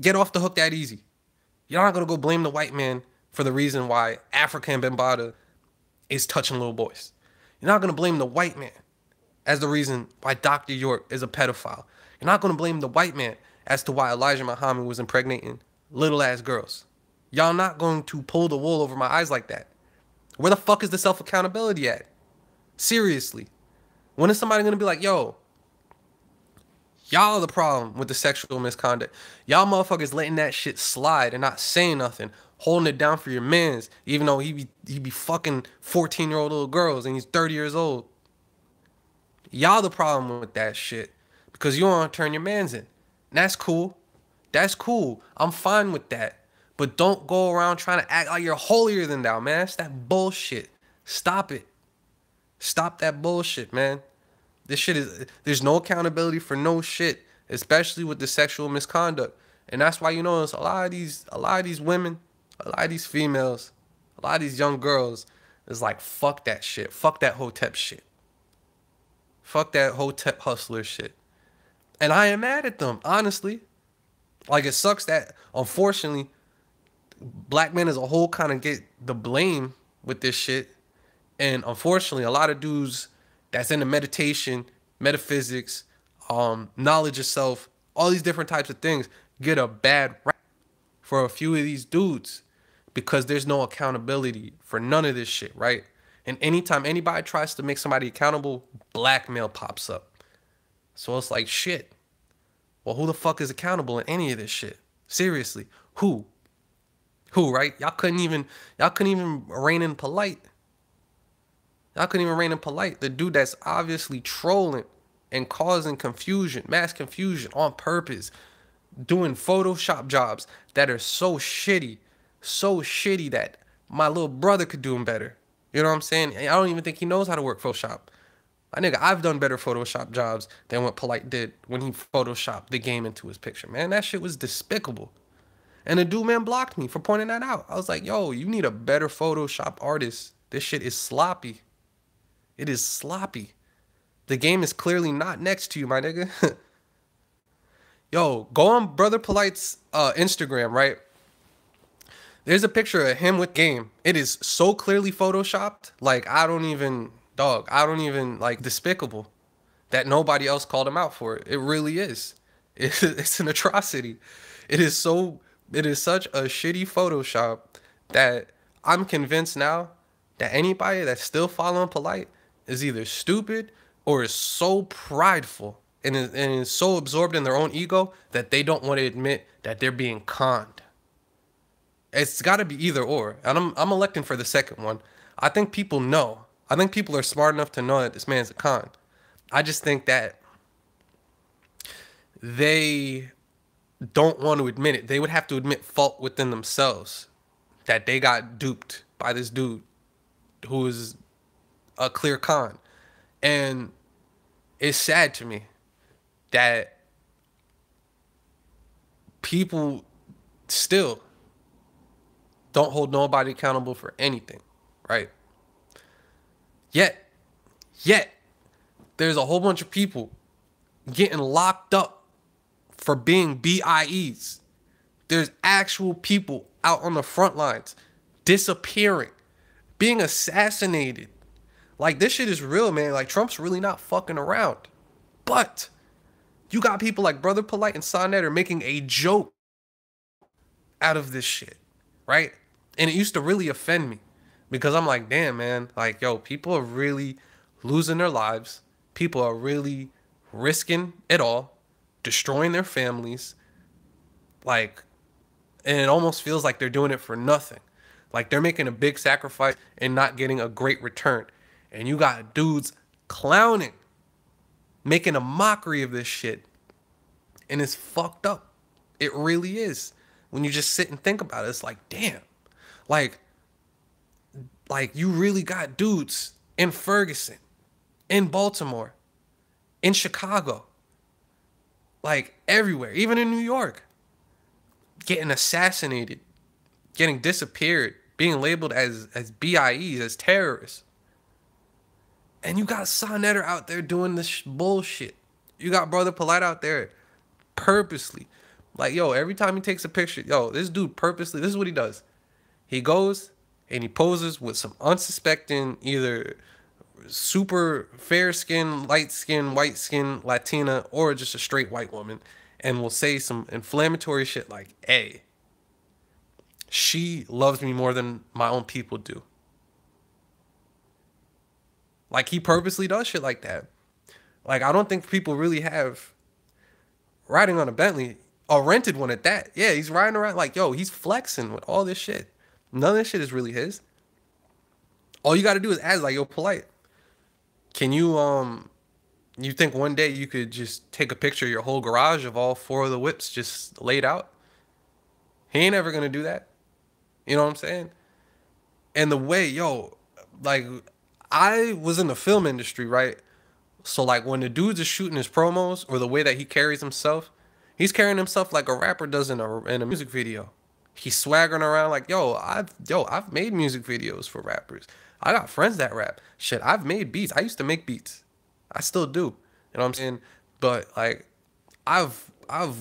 get off the hook that easy. Y'all not gonna go blame the white man for the reason why African Bambaataa is touching little boys. You're not gonna blame the white man as the reason why Dr. York is a pedophile. You're not gonna blame the white man as to why Elijah Muhammad was impregnating little ass girls. Y'all not going to pull the wool over my eyes like that. Where the fuck is the self-accountability at? Seriously. When is somebody gonna be like, yo, y'all are the problem with the sexual misconduct. Y'all motherfuckers letting that shit slide and not saying nothing, holding it down for your mans, even though he be fucking 14-year-old little girls and he's 30 years old. Y'all the problem with that shit because you don't want to turn your mans in. And that's cool. That's cool. I'm fine with that. But don't go around trying to act like you're holier than thou, man. That's that bullshit. Stop it. Stop that bullshit, man. This shit is, there's no accountability for no shit, especially with the sexual misconduct. And that's why you notice a lot of these women, a lot of these females, a lot of these young girls is like, fuck that shit. Fuck that Hotep shit. Fuck that Hotep hustler shit. And I am mad at them, honestly. Like, it sucks that, unfortunately, black men as a whole kind of get the blame with this shit. And unfortunately, a lot of dudes that's into meditation, metaphysics, knowledge of self, all these different types of things get a bad rap for a few of these dudes because there's no accountability for none of this shit, right? And anytime anybody tries to make somebody accountable, blackmail pops up. So it's like, shit. Well, who the fuck is accountable in any of this shit? Seriously, who? Who, right? Y'all couldn't even rein in polite. Y'all couldn't even rein in polite. The dude that's obviously trolling and causing confusion, mass confusion on purpose, doing Photoshop jobs that are so shitty that my little brother could do them better. You know what I'm saying? I don't even think he knows how to work Photoshop. My nigga, I've done better Photoshop jobs than what Polite did when he Photoshopped the game into his picture. Man, that shit was despicable. And the dude, man, blocked me for pointing that out. I was like, yo, you need a better Photoshop artist. This shit is sloppy. It is sloppy. The game is clearly not next to you, my nigga. Yo, go on Brother Polite's Instagram, right? There's a picture of him with game. It is so clearly Photoshopped. Like, I don't even, like, despicable that nobody else called him out for it. It really is. It's an atrocity. It is such a shitty Photoshop that I'm convinced now that anybody that's still following Polite is either stupid or is so prideful and is so absorbed in their own ego that they don't want to admit that they're being conned. It's got to be either or. And I'm electing for the second one. I think people know. I think people are smart enough to know that this man's a con. I just think that they don't want to admit it. They would have to admit fault within themselves that they got duped by this dude who is a clear con. And it's sad to me that people still don't hold nobody accountable for anything, right? Yet, yet, there's a whole bunch of people getting locked up for being BIEs. There's actual people out on the front lines disappearing, being assassinated. Like, this shit is real, man. Like, Trump's really not fucking around. But you got people like Brother Polite and Sonnet are making a joke out of this shit, right? And it used to really offend me because I'm like, damn, man. Like, yo, people are really losing their lives. People are really risking it all, destroying their families. Like, and it almost feels like they're doing it for nothing. Like, they're making a big sacrifice and not getting a great return. And you got dudes clowning, making a mockery of this shit. And it's fucked up. It really is. When you just sit and think about it, it's like, damn. Like you really got dudes in Ferguson, in Baltimore, in Chicago, like everywhere, even in New York, getting assassinated, getting disappeared, being labeled as BIEs, as terrorists. And you got Sonnetter out there doing this bullshit. You got Brother Polite out there purposely. Like, yo, every time he takes a picture, yo, this dude purposely, this is what he does. He goes and he poses with some unsuspecting, either super fair skin, light skin, white skin, Latina, or just a straight white woman, and will say some inflammatory shit like, hey, she loves me more than my own people do. Like, he purposely does shit like that. Like, I don't think people really have riding on a Bentley, or rented one at that. Yeah, he's riding around like, yo, he's flexing with all this shit. None of this shit is really his. All you got to do is ask, like, yo, Polite, can you think one day you could just take a picture of your whole garage of all 4 of the whips just laid out? He ain't ever going to do that. You know what I'm saying? And the way, yo, like, I was in the film industry, right? So, like, when the dudes are shooting his promos or the way that he carries himself, he's carrying himself like a rapper does in a music video. He's swaggering around like, I've made music videos for rappers. I got friends that rap. Shit, I've made beats. I used to make beats. I still do. You know what I'm saying? But, like, I've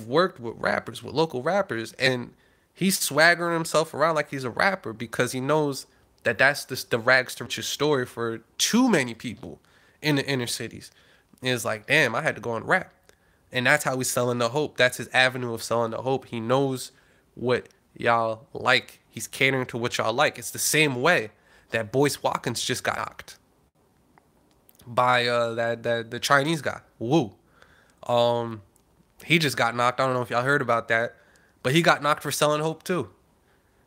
worked with rappers, with local rappers, and he's swaggering himself around like he's a rapper because he knows that that's the rags to riches story for too many people in the inner cities. It's like, damn, I had to go and rap. And that's how he's selling the hope. That's his avenue of selling the hope. He knows what y'all like. He's catering to what y'all like. It's the same way that Boyce Watkins just got knocked by the Chinese guy. Wu. He just got knocked. I don't know if y'all heard about that, but he got knocked for selling hope too.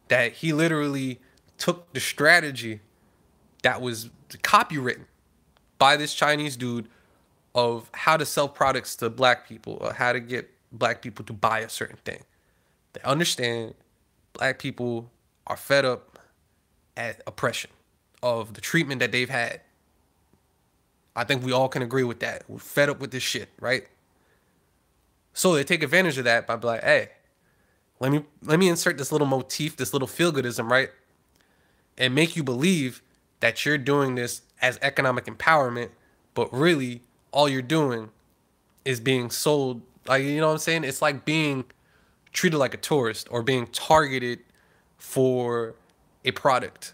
That he literally took the strategy that was copywritten by this Chinese dude of how to sell products to black people, or how to get black people to buy a certain thing. They understand black people are fed up at oppression of the treatment that they've had. I think we all can agree with that. We're fed up with this shit, right? So they take advantage of that by being like, hey, let me insert this little motif, this little feel-goodism, right? And make you believe that you're doing this as economic empowerment, but really all you're doing is being sold. Like, you know what I'm saying? It's like being treated like a tourist or being targeted for a product.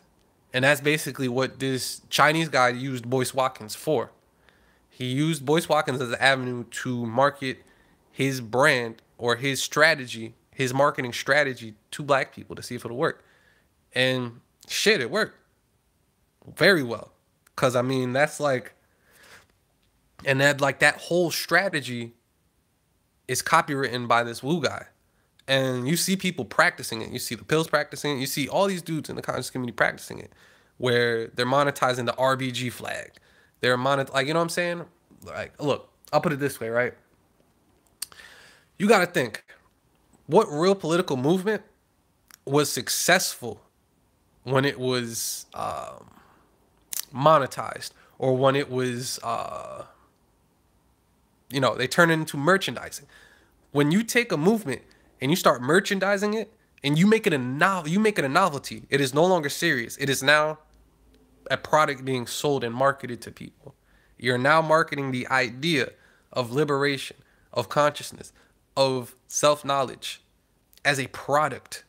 And that's basically what this Chinese guy used Boyce Watkins for. He used Boyce Watkins as an avenue to market his brand or his strategy, his marketing strategy to black people to see if it'll work. And shit, it worked very well. Because, I mean, that's like, and that whole strategy is copywritten by this Wu guy. And you see people practicing it. You see the Pills practicing it. You see all these dudes in the conscious community practicing it, where they're monetizing the RBG flag. They're like, you know what I'm saying? Like, look, I'll put it this way, right? You got to think, what real political movement was successful when it was monetized, or when it was they turn it into merchandising. When you take a movement and you start merchandising it and you make it a novelty, it is no longer serious. It is now a product being sold and marketed to people. You're now marketing the idea of liberation, of consciousness, of self-knowledge as a product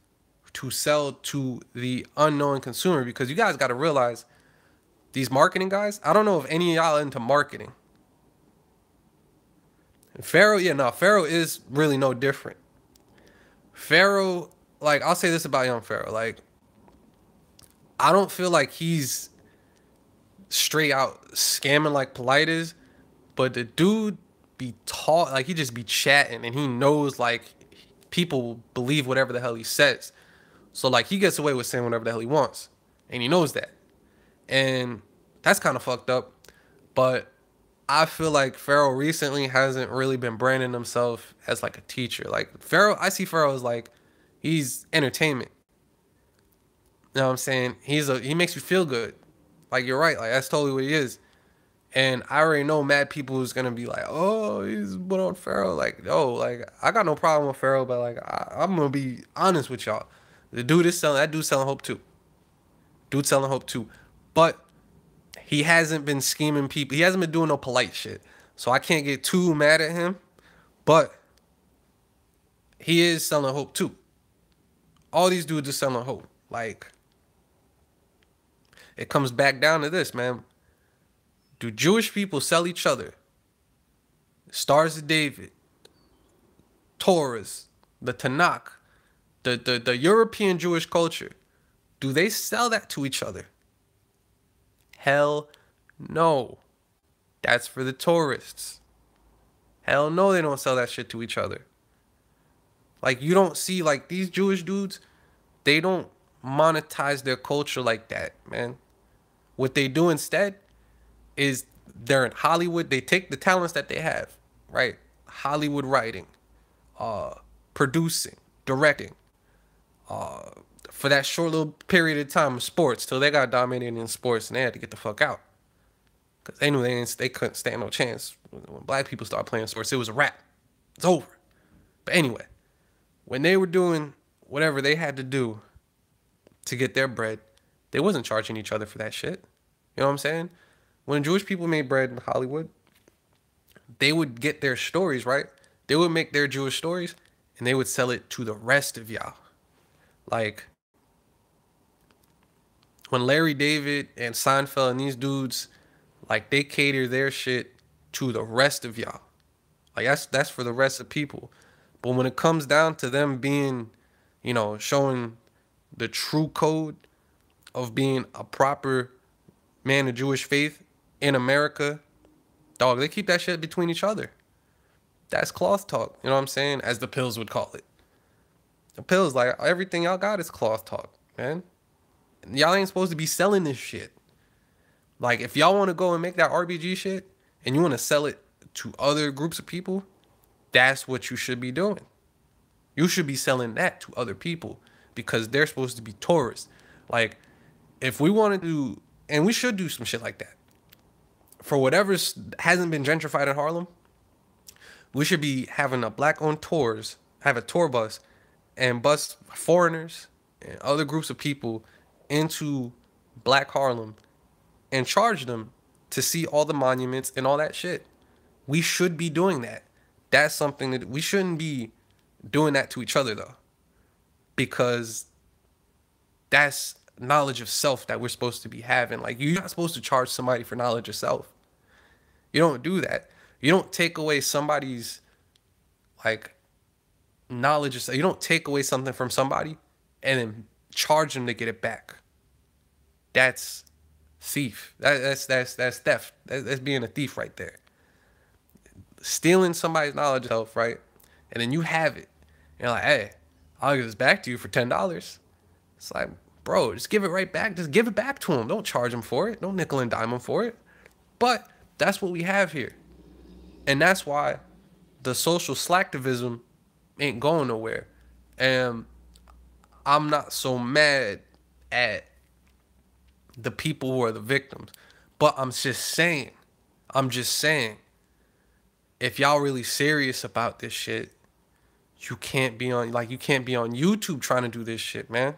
to sell to the unknowing consumer, because you guys got to realize these marketing guys, I don't know if any of y'all are into marketing. Pharaoh is really no different. Pharaoh, like, I'll say this about young Pharaoh, like, I don't feel like he's straight out scamming like Polite is, but the dude be taught, like, he just be chatting and he knows, like, people believe whatever the hell he says. So, like, he gets away with saying whatever the hell he wants, and he knows that. And that's kind of fucked up. But I feel like Pharaoh recently hasn't really been branding himself as like a teacher. Like Pharaoh, I see Pharaoh as like, he's entertainment. You know what I'm saying? He makes you feel good. Like, you're right. Like, that's totally what he is. And I already know mad people who's gonna be like, oh, he's put on Pharaoh. Like, oh, like, I got no problem with Pharaoh, but like, I'm gonna be honest with y'all. That dude's selling hope too. Dude's selling hope too. But he hasn't been scheming people. He hasn't been doing no Polite shit. So I can't get too mad at him. But he is selling hope too. All these dudes are selling hope. Like, it comes back down to this, man. Do Jewish people sell each other Stars of David, Torahs, the Tanakh, the European Jewish culture? Do they sell that to each other? Hell no. That's for the tourists. Hell no, they don't sell that shit to each other. Like, you don't see, like, these Jewish dudes, they don't monetize their culture like that, man. What they do instead is they're in Hollywood. They take the talents that they have, right? Hollywood writing, producing, directing, for that short little period of time of sports, till they got dominated in sports and they had to get the fuck out. Because they knew they couldn't stand no chance. When black people started playing sports, it was a wrap. It's over. But anyway, when they were doing whatever they had to do to get their bread, they wasn't charging each other for that shit. You know what I'm saying? When Jewish people made bread in Hollywood, they would get their stories, right? They would make their Jewish stories and they would sell it to the rest of y'all. Like, when Larry David and Seinfeld and these dudes, like, they cater their shit to the rest of y'all. Like, that's for the rest of people. But when it comes down to them being, showing the true code of being a proper man of Jewish faith in America, dog, they keep that shit between each other. That's cloth talk, you know what I'm saying? As the Pills would call it. The Pills, like, everything y'all got is cloth talk, man. Y'all ain't supposed to be selling this shit. Like, if y'all want to go and make that RBG shit and you want to sell it to other groups of people, that's what you should be doing. You should be selling that to other people because they're supposed to be tourists. Like, if we want to do, and we should do some shit like that. For whatever hasn't been gentrified in Harlem, we should be having a black-owned tours, have a tour bus, and bus foreigners and other groups of people into Black Harlem and charge them to see all the monuments and all that shit. We should be doing that. That's something that we shouldn't be doing that to each other, though, because that's knowledge of self that we're supposed to be having. Like, you're not supposed to charge somebody for knowledge of self. You don't do that. You don't take away somebody's, like, knowledge of self. You don't take away something from somebody and then charge them to get it back. That's thief. That's theft. That's being a thief right there. Stealing somebody's knowledge of self, right? And then you have it. You're like, hey, I'll give this back to you for $10. It's like, bro, just give it right back. Just give it back to him. Don't charge him for it. Don't nickel and dime him for it. But that's what we have here. And that's why the social slacktivism ain't going nowhere. And I'm not so mad at the people who are the victims. But I'm just saying, if y'all really serious about this shit, you can't be on YouTube trying to do this shit, man.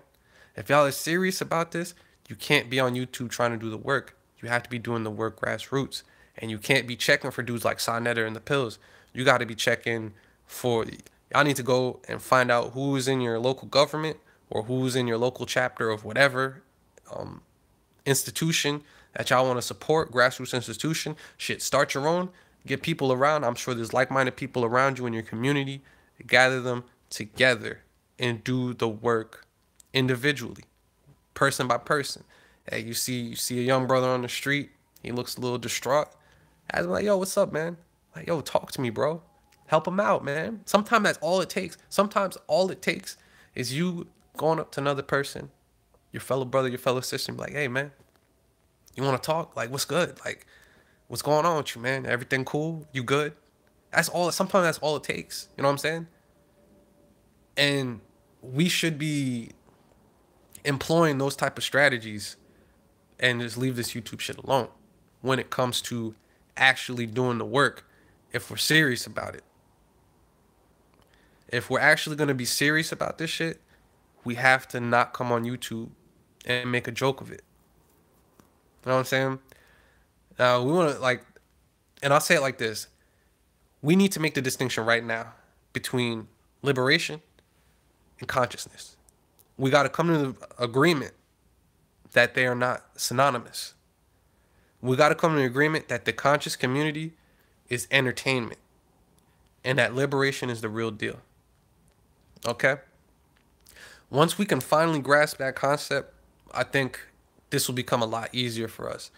If y'all are serious about this, you can't be on YouTube trying to do the work. You have to be doing the work grassroots. And you can't be checking for dudes like Sonetta and the Pills. You got to be checking for, y'all need to go and find out who's in your local government or who's in your local chapter of whatever institution that y'all want to support, grassroots institution. Shit, start your own. Get people around. I'm sure there's like-minded people around you in your community. Gather them together and do the work individually, person by person. Hey, you see a young brother on the street. He looks a little distraught. Ask him like, yo, what's up, man? Like, yo, talk to me, bro. Help him out, man. Sometimes that's all it takes. Sometimes all it takes is you going up to another person, your fellow brother, your fellow sister, and be like, hey, man, you want to talk? Like, what's good? Like, what's going on with you, man? Everything cool? You good? That's all. Sometimes that's all it takes. You know what I'm saying? And we should be employing those type of strategies and just leave this YouTube shit alone when it comes to actually doing the work. If we're serious about it, if we're actually going to be serious about this shit, we have to not come on YouTube and make a joke of it. You know what I'm saying? Now we want to and I'll say it like this. We need to make the distinction right now between liberation and consciousness. We got to come to the agreement that they are not synonymous. We got to come to an agreement that the conscious community is entertainment and that liberation is the real deal. Okay? Once we can finally grasp that concept, I think this will become a lot easier for us.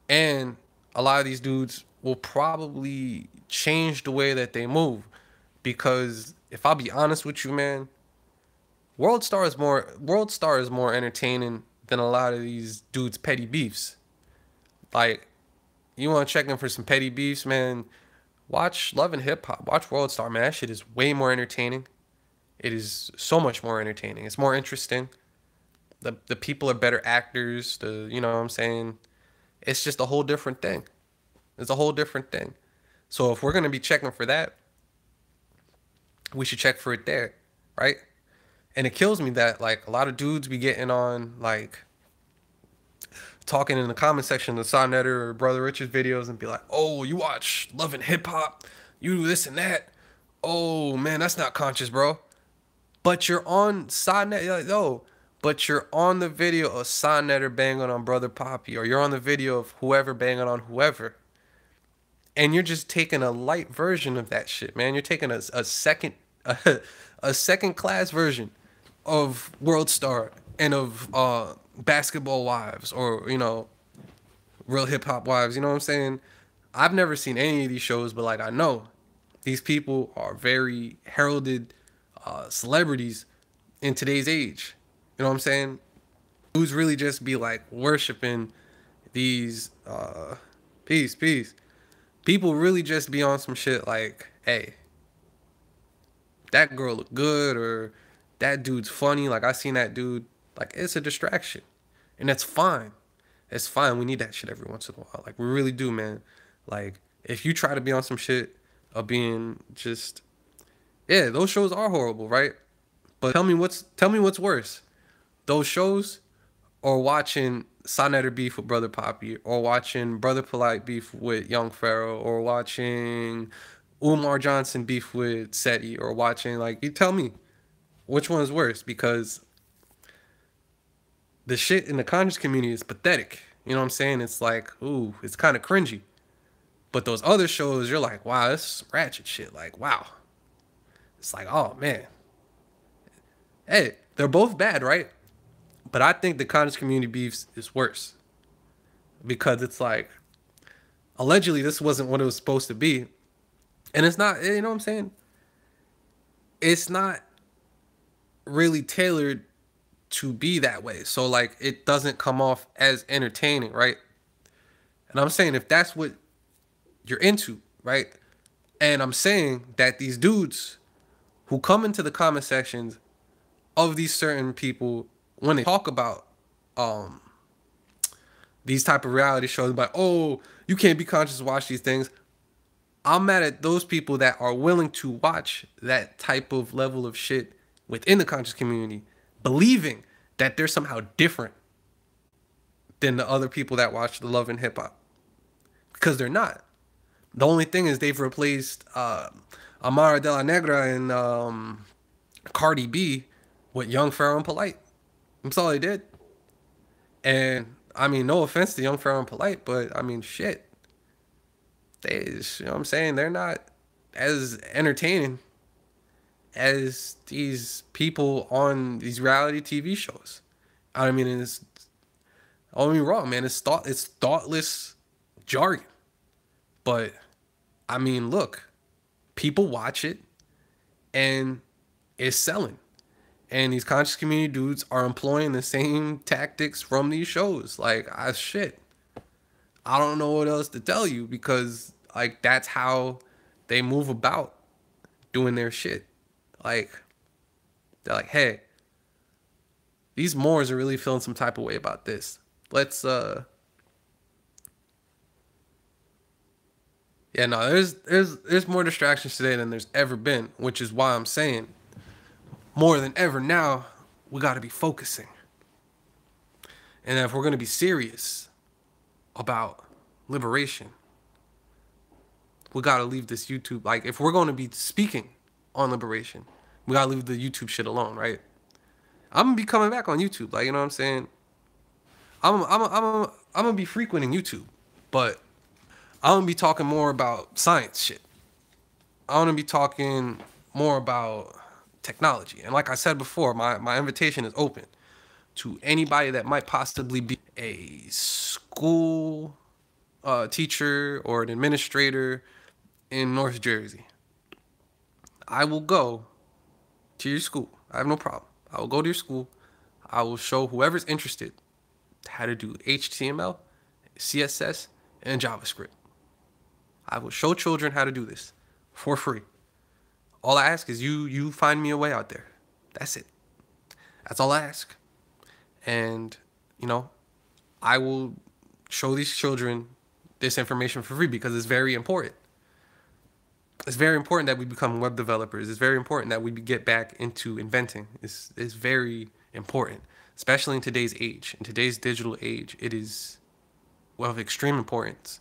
And a lot of these dudes will probably change the way that they move. Because if I'll be honest with you, man, World Star is more entertaining than a lot of these dudes' petty beefs. Like, you want to check in for some petty beefs, man, watch Love and Hip Hop. Watch World Star, man. That shit is way more entertaining. It is so much more entertaining. It's more interesting. The people are better actors. You know what I'm saying? It's just a whole different thing. It's a whole different thing. So if we're going to be checking for that, we should check for it there, right? And it kills me that, like, a lot of dudes be getting on, like, talking in the comment section of Sonetta or Brother Richard's videos and be like, oh, you watch Love and Hip Hop, you do this and that. Oh, man, that's not conscious, bro. But you're on Sonetta, like, no, but you're on the video of Sonetta banging on Brother Poppy, or you're on the video of whoever banging on whoever. And you're just taking a light version of that shit, man. You're taking a second class version of World Star and of Basketball Wives, or, you know, Real Hip Hop Wives. You know what I'm saying? I've never seen any of these shows, but, like, I know these people are very heralded celebrities in today's age. You know what I'm saying? Dudes really just be like worshiping these peace. People really just be on some shit like, hey, that girl look good, or that dude's funny. Like, I seen that dude. Like, it's a distraction. And that's fine. It's fine. We need that shit every once in a while. Like, we really do, man. Like, if you try to be on some shit of being just, yeah, those shows are horrible, right? But tell me what's worse. Those shows, or watching Sonetta beef with Brother Poppy, or watching Brother Polite beef with Young Pharaoh, or watching Umar Johnson beef with Seti, or watching, like, you tell me which one is worse, because the shit in the conscious community is pathetic. You know what I'm saying? It's like, ooh, it's kind of cringy. But those other shows, you're like, wow, this is ratchet shit. Like, wow. It's like, oh, man. Hey, they're both bad, right? But I think the conscious community beefs is worse. Because it's like, allegedly, this wasn't what it was supposed to be. And it's not, you know what I'm saying? It's not really tailored to be that way. So, like, it doesn't come off as entertaining, right? And I'm saying, if that's what you're into, right? And I'm saying that these dudes who come into the comment sections of these certain people, when they talk about these type of reality shows, like, oh, you can't be conscious to watch these things. I'm mad at those people that are willing to watch that type of level of shit within the conscious community, believing that they're somehow different than the other people that watch the love and hip hop. Because they're not. The only thing is they've replaced Amara de la Negra and Cardi B with Young, Pharaoh, and Polite. That's all they did. And I mean, no offense to Young, Pharaoh, and Polite, but I mean, shit. They, you know what I'm saying? They're not as entertaining as these people on these reality TV shows. I mean, it's, don't get me wrong, man. It's thoughtless jargon. But I mean, look, people watch it and it's selling. And these conscious community dudes are employing the same tactics from these shows. Like, shit. I don't know what else to tell you, because like that's how they move about doing their shit. Like, they're like, hey, these Moors are really feeling some type of way about this. Let's yeah, no, there's more distractions today than there's ever been, which is why I'm saying more than ever now we got to be focusing. And if we're going to be serious about liberation, we got to leave this YouTube. Like, if we're going to be speaking on liberation, we got to leave the YouTube shit alone, right? I'm going to be coming back on YouTube. Like, you know what I'm saying? I'm going to be frequenting YouTube, but I'm going to be talking more about science shit. I want to be talking more about technology. And like I said before, my invitation is open to anybody that might possibly be a school teacher or an administrator in North Jersey. I will go to your school. I have no problem. I will go to your school. I will show whoever's interested how to do HTML, CSS, and JavaScript. I will show children how to do this for free. All I ask is you find me a way out there. That's it. That's all I ask. And, you know, I will show these children this information for free because it's very important. It's very important that we become web developers. It's very important that we get back into inventing. It's very important, especially in today's age. In today's digital age, it is of extreme importance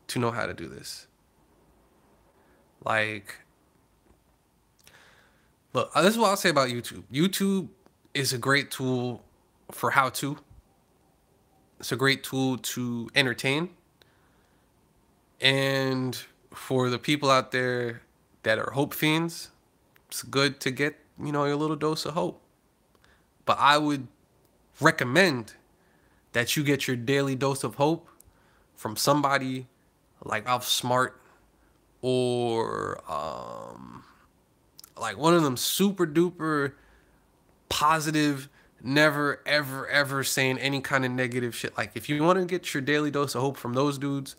to know how to do this. Like, look, this is what I'll say about YouTube. YouTube is a great tool for how-to. It's a great tool to entertain. And for the people out there that are hope fiends, it's good to get, you know, your little dose of hope. But I would recommend that you get your daily dose of hope from somebody like Ralph Smart, or like one of them super duper positive, never ever ever saying any kind of negative shit. Like, if you want to get your daily dose of hope from those dudes,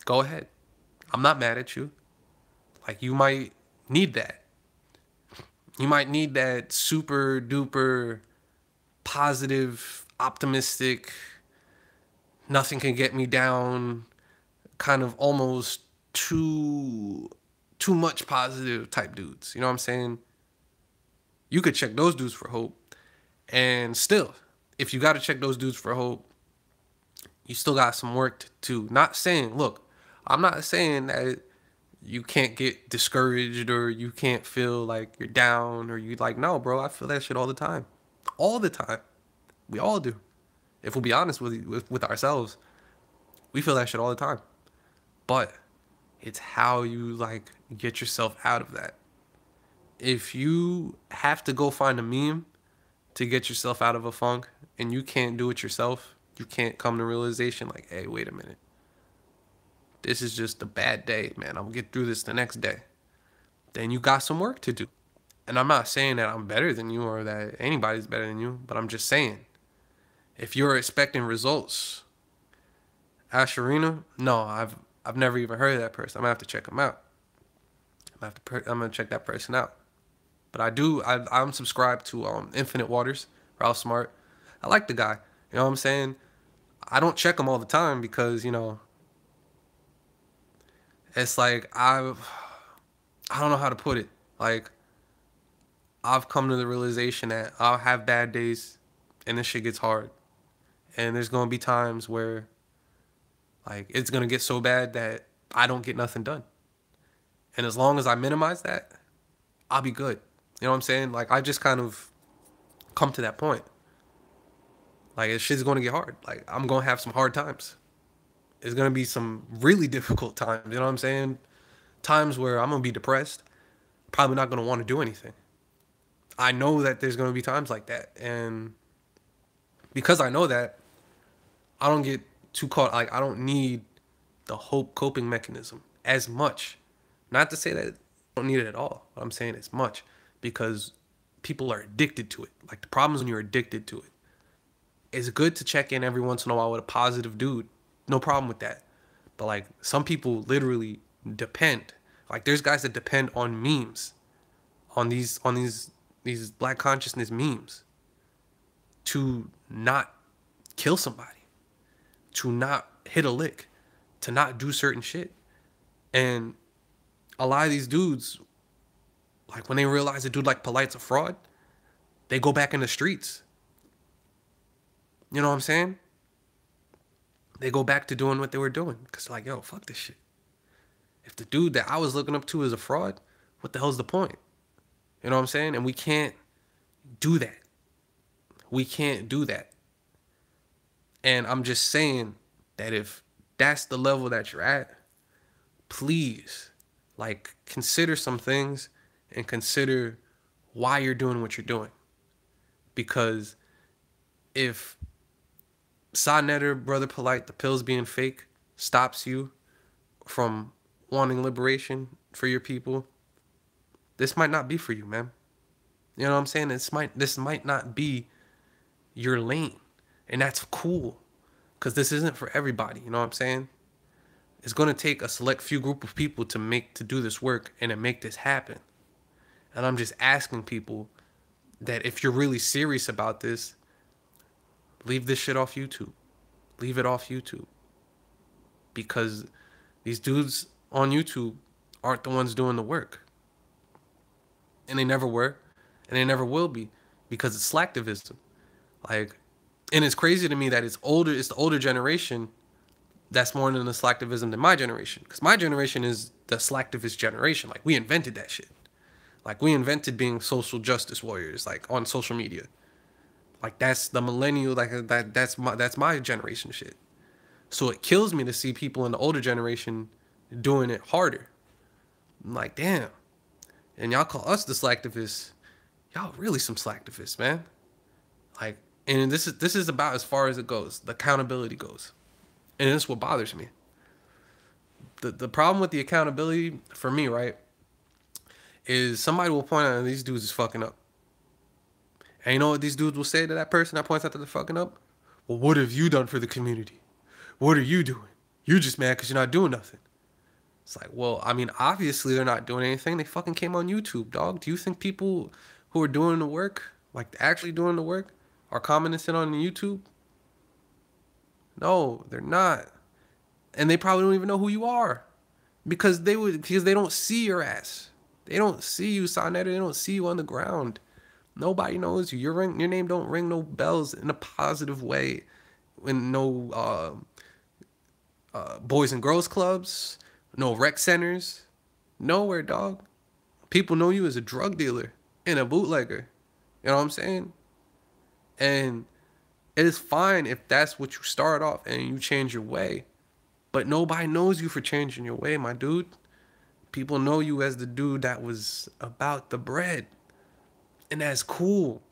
go ahead. I'm not mad at you. Like, you might need that. You might need that super duper positive, optimistic, nothing can get me down, kind of almost too much positive type dudes. You know what I'm saying? You could check those dudes for hope. And still, if you got to check those dudes for hope, you still got some work to do. Not saying, look, I'm not saying that you can't get discouraged or you can't feel like you're down or you like, no, bro, I feel that shit all the time. All the time. We all do. If we'll be honest with ourselves, we feel that shit all the time. But it's how you like get yourself out of that. If you have to go find a meme to get yourself out of a funk and you can't do it yourself, you can't come to realization like, hey, wait a minute. This is just a bad day, man. I'm gonna get through this the next day. Then you got some work to do. And I'm not saying that I'm better than you or that anybody's better than you, but I'm just saying, if you're expecting results, Asherina, no, I've never even heard of that person. I'm gonna have to check him out. I'm gonna check that person out. But I'm subscribed to Infinite Waters, Ralph Smart. I like the guy. You know what I'm saying? I don't check him all the time because, you know, It's like I don't know how to put it. Like, I've come to the realization that I'll have bad days and this shit gets hard. And there's gonna be times where like it's gonna get so bad that I don't get nothing done. And as long as I minimize that, I'll be good. You know what I'm saying? Like, I just kind of come to that point. Like, this shit's gonna get hard. Like, I'm gonna have some hard times. It's gonna be some really difficult times. You know what I'm saying? Times where I'm gonna be depressed, probably not gonna want to do anything. I know that there's gonna be times like that, and because I know that, I don't get too caught. Like, I don't need the hope coping mechanism as much. Not to say that I don't need it at all, but I'm saying as much because people are addicted to it. Like, the problem is when you're addicted to it. It's good to check in every once in a while with a positive dude. No problem with that. But like, some people literally depend. Like, there's guys that depend on memes, on these black consciousness memes to not kill somebody, to not hit a lick, to not do certain shit. And a lot of these dudes, like, when they realize a dude like Polite's a fraud, they go back in the streets. You know what I'm saying? They go back to doing what they were doing. Because, like, yo, fuck this shit. If the dude that I was looking up to is a fraud, what the hell's the point? You know what I'm saying? And we can't do that. We can't do that. And I'm just saying that if that's the level that you're at, please, like, consider some things and consider why you're doing what you're doing. Because if Sa Netter, Brother Polite, the pills being fake, stops you from wanting liberation for your people, this might not be for you, man. You know what I'm saying? This might not be your lane. And that's cool. Because this isn't for everybody, you know what I'm saying? It's gonna take a select few group of people to do this work and to make this happen. And I'm just asking people that if you're really serious about this, leave this shit off YouTube. Leave it off YouTube. Because these dudes on YouTube aren't the ones doing the work. And they never were. And they never will be. Because it's slacktivism. Like, and it's crazy to me that it's the older generation that's more into the slacktivism than my generation. Because my generation is the slacktivist generation. Like, we invented that shit. Like, we invented being social justice warriors, like, on social media. Like, that's the millennial, like, that's my generation shit. So it kills me to see people in the older generation doing it harder. I'm like, damn. And y'all call us the slacktivists. Y'all really some slacktivists, man. Like, and this is about as far as it goes. The accountability goes. And this is what bothers me. The problem with the accountability for me, right, is somebody will point out these dudes is fucking up. And you know what these dudes will say to that person that points out that they're fucking up? Well, what have you done for the community? What are you doing? You're just mad because you're not doing nothing. It's like, well, I mean, obviously they're not doing anything. They fucking came on YouTube, dog. Do you think people who are doing the work, like actually doing the work, are commenting on YouTube? No, they're not. And they probably don't even know who you are. Because they don't see your ass. They don't see you, Sa Netter. They don't see you on the ground. Nobody knows you. Your name don't ring no bells in a positive way. In no boys and girls clubs, no rec centers, nowhere, dog. People know you as a drug dealer and a bootlegger. You know what I'm saying? And it is fine if that's what you start off and you change your way. But nobody knows you for changing your way, my dude. People know you as the dude that was about the bread. And that's cool.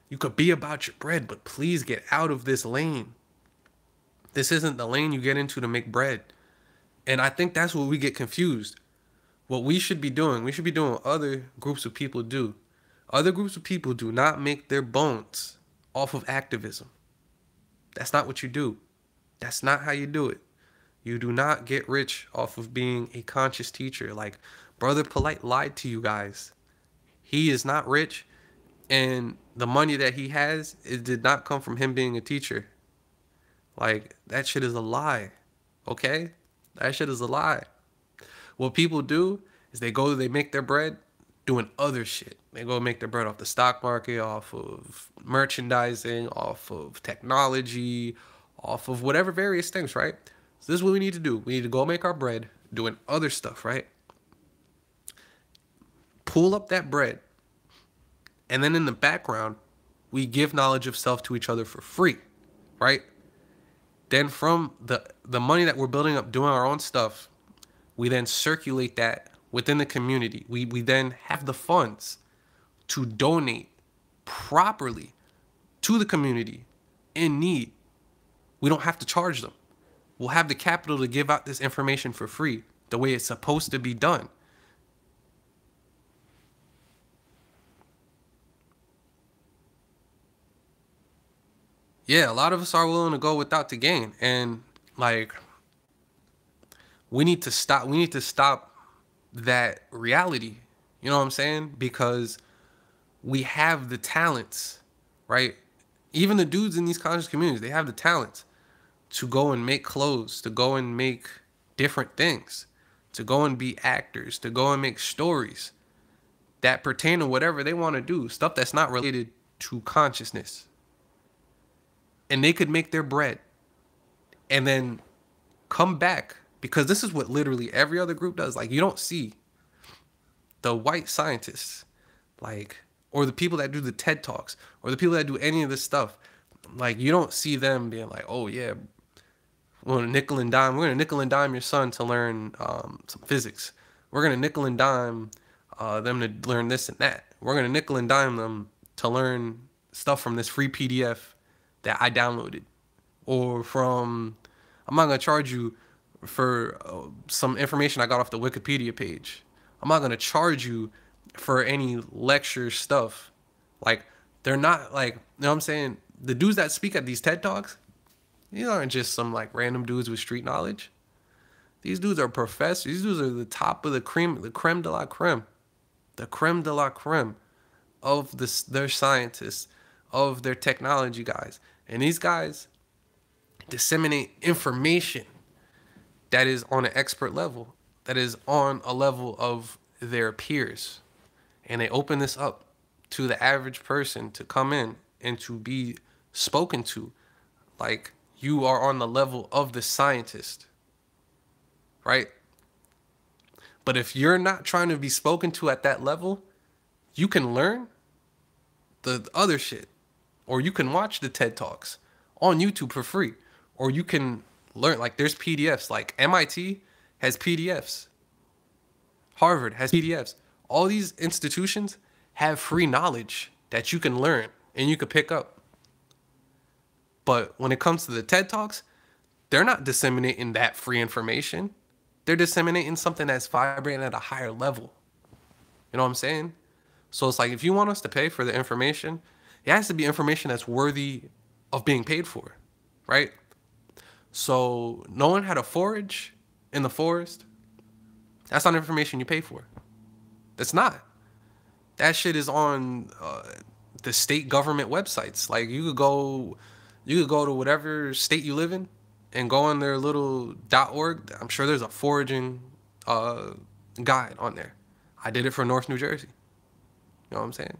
You could be about your bread, but please get out of this lane. This isn't the lane you get into to make bread. And I think that's what we get confused. What we should be doing what other groups of people do. Other groups of people do not make their bones off of activism. That's not what you do. That's not how you do it. You do not get rich off of being a conscious teacher. Like, Brother Polite lied to you guys. He is not rich, and the money that he has, it did not come from him being a teacher. Like, that shit is a lie. Okay? That shit is a lie. What people do is they make their bread doing other shit. They go make their bread off the stock market, off of merchandising, off of technology, off of whatever various things, right? So this is what we need to do. We need to go make our bread doing other stuff, right? Pull up that bread, and then in the background, we give knowledge of self to each other for free, right? Then from the money that we're building up doing our own stuff, we then circulate that within the community. We then have the funds to donate properly to the community in need. We don't have to charge them. We'll have the capital to give out this information for free, the way it's supposed to be done. Yeah, a lot of us are willing to go without the gain. And like, we need to stop that reality. You know what I'm saying? Because we have the talents, right? Even the dudes in these conscious communities, they have the talents to go and make clothes, to go and make different things, to go and be actors, to go and make stories that pertain to whatever they want to do, stuff that's not related to consciousness. And they could make their bread and then come back, because this is what literally every other group does. Like, you don't see the white scientists, like, or the people that do the TED Talks, or the people that do any of this stuff. Like, you don't see them being like, oh yeah, we're gonna nickel and dime. We're gonna nickel and dime your son to learn some physics. We're gonna nickel and dime them to learn this and that. We're gonna nickel and dime them to learn stuff from this free PDF that I downloaded, or from, I'm not gonna charge you for some information I got off the Wikipedia page. I'm not gonna charge you for any lecture stuff. Like, they're not like, you know what I'm saying? The dudes that speak at these TED Talks, these aren't just some like random dudes with street knowledge. These dudes are professors. These dudes are the top of the creme de la creme, the creme de la creme of their scientists, of their technology guys. And these guys disseminate information that is on an expert level, that is on a level of their peers. And they open this up to the average person to come in and to be spoken to like you are on the level of the scientist, right? But if you're not trying to be spoken to at that level, you can learn the other shit, or you can watch the TED Talks on YouTube for free, or you can learn, like, there's PDFs, like MIT has PDFs, Harvard has PDFs. All these institutions have free knowledge that you can learn and you can pick up. But when it comes to the TED Talks, they're not disseminating that free information. They're disseminating something that's vibrating at a higher level. You know what I'm saying? So it's like, if you want us to pay for the information, it has to be information that's worthy of being paid for, right? So knowing how to forage in the forest, that's not information you pay for. That's not. That shit is on the state government websites. Like, you could go to whatever state you live in and go on their little .org. I'm sure there's a foraging guide on there. I did it for North New Jersey. You know what I'm saying?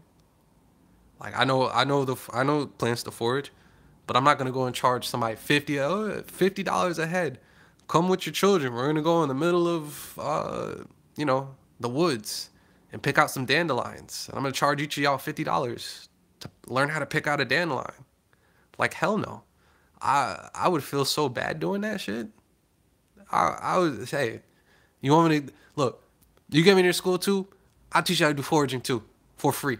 Like, I know plants to forage, but I'm not gonna go and charge somebody $50 a head. Come with your children. We're gonna go in the middle of the woods and pick out some dandelions. And I'm gonna charge each of y'all $50 to learn how to pick out a dandelion. Like, hell no. I would feel so bad doing that shit. I would say, you want me to look, you get me to your school too, I'll teach you how to do foraging too, for free.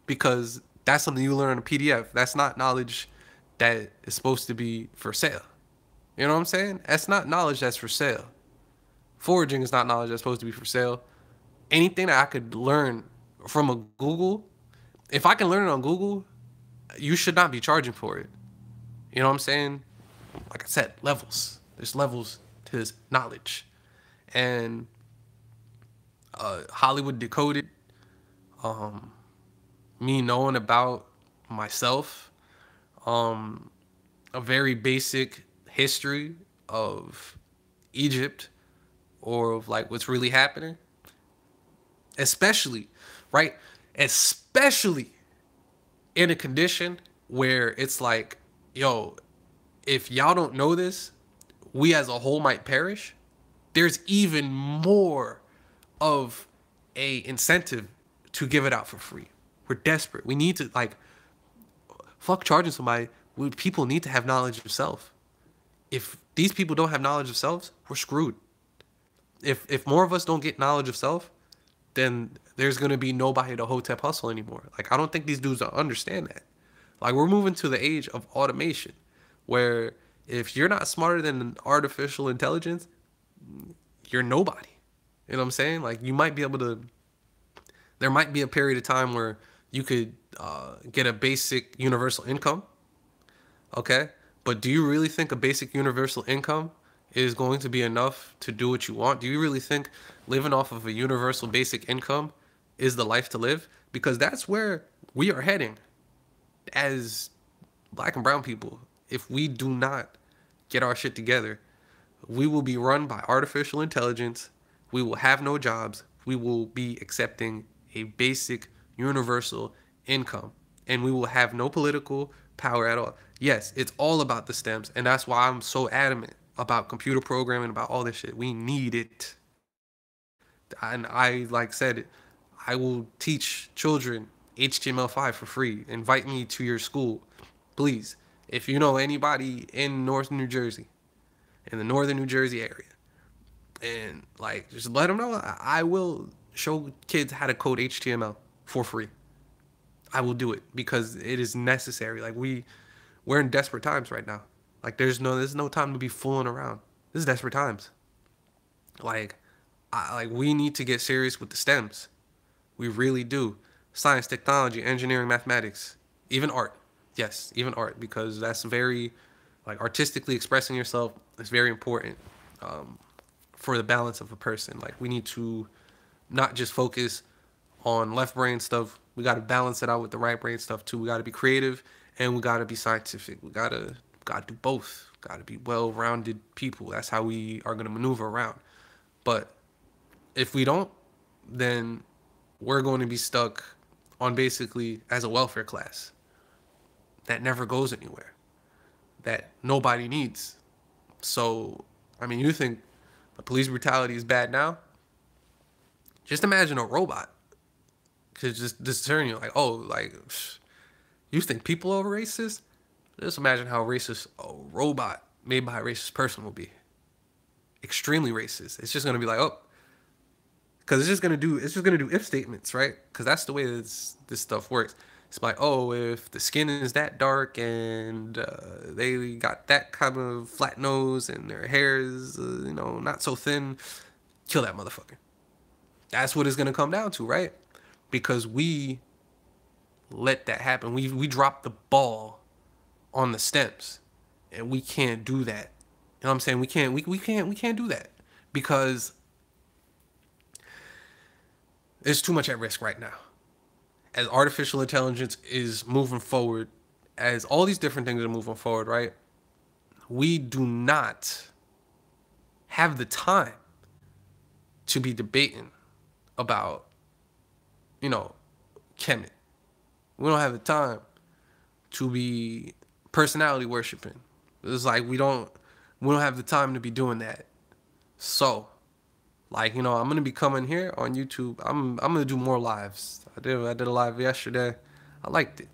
Because that's something you learn on a PDF. That's not knowledge that is supposed to be for sale. You know what I'm saying? That's not knowledge that's for sale. Foraging is not knowledge that's supposed to be for sale. Anything that I could learn from a Google, if I can learn it on Google, you should not be charging for it. You know what I'm saying? Like I said, levels. There's levels to this knowledge. And Hollywood Decoded, me knowing about myself, a very basic history of Egypt, or of like what's really happening. Especially, right? Especially in a condition where it's like, yo, if y'all don't know this, we as a whole might perish. There's even more of a incentive to give it out for free. We're desperate. We need to like fuck charging somebody. People need to have knowledge of self. If these people don't have knowledge of self, we're screwed. If more of us don't get knowledge of self, then there's gonna be nobody to hotep hustle anymore. Like I don't think these dudes understand that. Like we're moving to the age of automation, where if you're not smarter than artificial intelligence, you're nobody. You know what I'm saying? Like you might be able to. There might be a period of time where you could get a basic universal income. Okay, but do you really think a basic universal income is going to be enough to do what you want? Do you really think living off of a universal basic income is the life to live? Because that's where we are heading as black and brown people. If we do not get our shit together, we will be run by artificial intelligence. We will have no jobs. We will be accepting a basic universal income, and we will have no political power at all. Yes, it's all about the STEMs, and that's why I'm so adamant about computer programming, about all this shit. We need it. And I like said it. I will teach children HTML5 for free. Invite me to your school, please. If you know anybody in North New Jersey, in the northern New Jersey area, and like just let them know I will show kids how to code HTML for free. I will do it because it is necessary. Like we're in desperate times right now. Like there's no time to be fooling around. This is desperate times. Like we need to get serious with the STEMs. We really do. Science, technology, engineering, mathematics, even art. Yes, even art, because that's very like artistically expressing yourself is very important for the balance of a person. Like we need to not just focus on left brain stuff. We got to balance it out with the right brain stuff too. We got to be creative and we got to be scientific. We got to do both. Got to be well-rounded people. That's how we are going to maneuver around. But if we don't, then we're going to be stuck on basically as a welfare class that never goes anywhere, that nobody needs. So, I mean, you think the police brutality is bad now? Just imagine a robot could just discern you, like, oh, like, you think people are racist? Just imagine how racist a robot made by a racist person will be. Extremely racist. It's just gonna be like, oh, because it's just gonna do if statements, right? Because that's the way this stuff works. It's like, oh, if the skin is that dark and they got that kind of flat nose and their hair is, not so thin, kill that motherfucker. That's what it's gonna come down to, right? Because we let that happen. We dropped the ball on the stems, and we can't do that. You know what I'm saying? We can't do that because there's too much at risk right now. As artificial intelligence is moving forward, as all these different things are moving forward, right? We do not have the time to be debating about, Kemet. We don't have the time to be personality worshiping. It's like we don't have the time to be doing that. So, like, I'm gonna be coming here on YouTube. I'm gonna do more lives. I did a live yesterday. I liked it.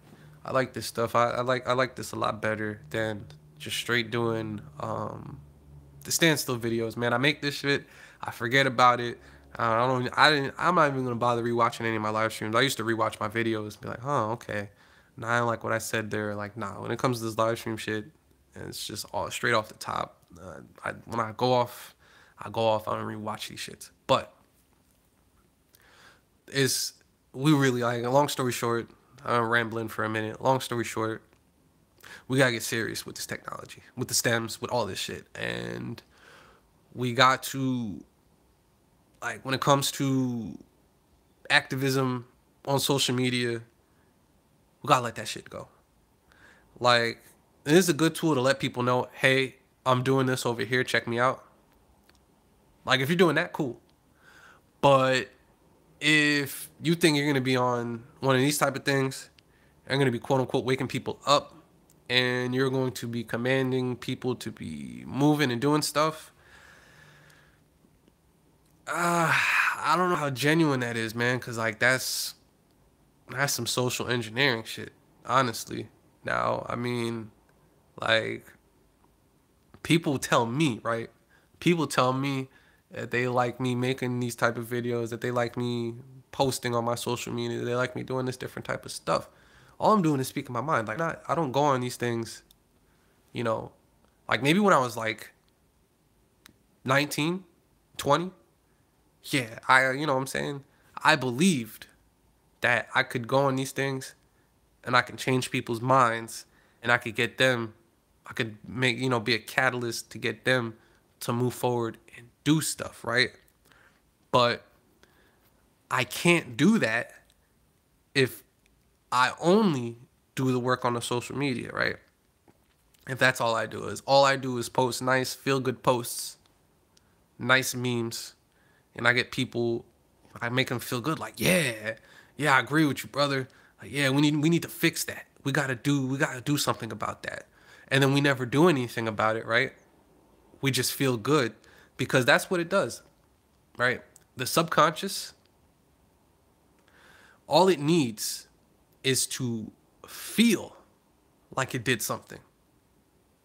I like this stuff. I like this a lot better than just straight doing the standstill videos, man. I make this shit, I forget about it. I'm not even gonna bother rewatching any of my live streams. I used to rewatch my videos and be like, oh, okay. Nah, I don't like what I said there. Like, nah, when it comes to this live stream shit, it's just all straight off the top. When I go off, I don't rewatch these shits. But we really, like, long story short, I'm rambling for a minute. Long story short, we gotta get serious with this technology, with the stems, with all this shit. And we got to, like, when it comes to activism on social media, we gotta let that shit go. Like, it is a good tool to let people know, hey, I'm doing this over here, check me out. Like if you're doing that, cool. But if you think you're gonna be on one of these type of things, you're gonna be quote unquote waking people up, and you're going to be commanding people to be moving and doing stuff. I don't know how genuine that is, man, because like that's some social engineering shit, honestly. Now, I mean, like people tell me, right? People tell me that they like me making these type of videos, that they like me posting on my social media, that they like me doing this different type of stuff. All I'm doing is speaking my mind. Like, I don't go on these things, you know, like maybe when I was like 19, 20. Yeah, you know what I'm saying? I believed that I could go on these things and I can change people's minds and I could get them, I could make, be a catalyst to get them to move forward and do stuff, right? But I can't do that if I only do the work on the social media, right? If that's all I do is post nice feel good posts, nice memes, and I get people, I make them feel good. Like, yeah, I agree with you, brother. Like, yeah, we need to fix that. We gotta do something about that. And then we never do anything about it, right? We just feel good because that's what it does, right? The subconscious, all it needs is to feel like it did something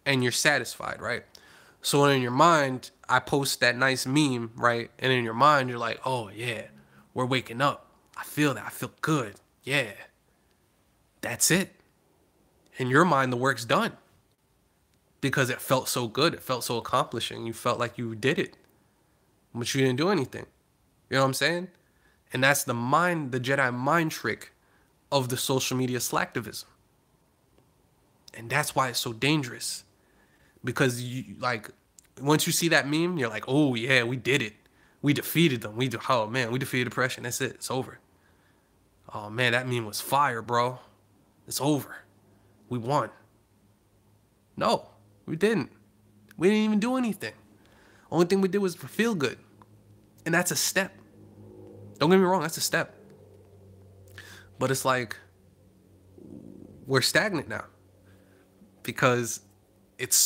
and you're satisfied, right? So in your mind, I post that nice meme, right? And in your mind, you're like, oh yeah, we're waking up. I feel that. I feel good. Yeah. That's it. In your mind, the work's done because it felt so good. It felt so accomplishing. You felt like you did it, but you didn't do anything. You know what I'm saying? And that's the Jedi mind trick of the social media slacktivism. And that's why it's so dangerous. Because once you see that meme, you're like, oh yeah, we did it. We defeated them. Oh man, we defeated depression. That's it. It's over. Oh man, that meme was fire, bro. It's over. We won. No, we didn't. We didn't even do anything. Only thing we did was feel good. And that's a step. Don't get me wrong, that's a step. But it's like we're stagnant now. Because this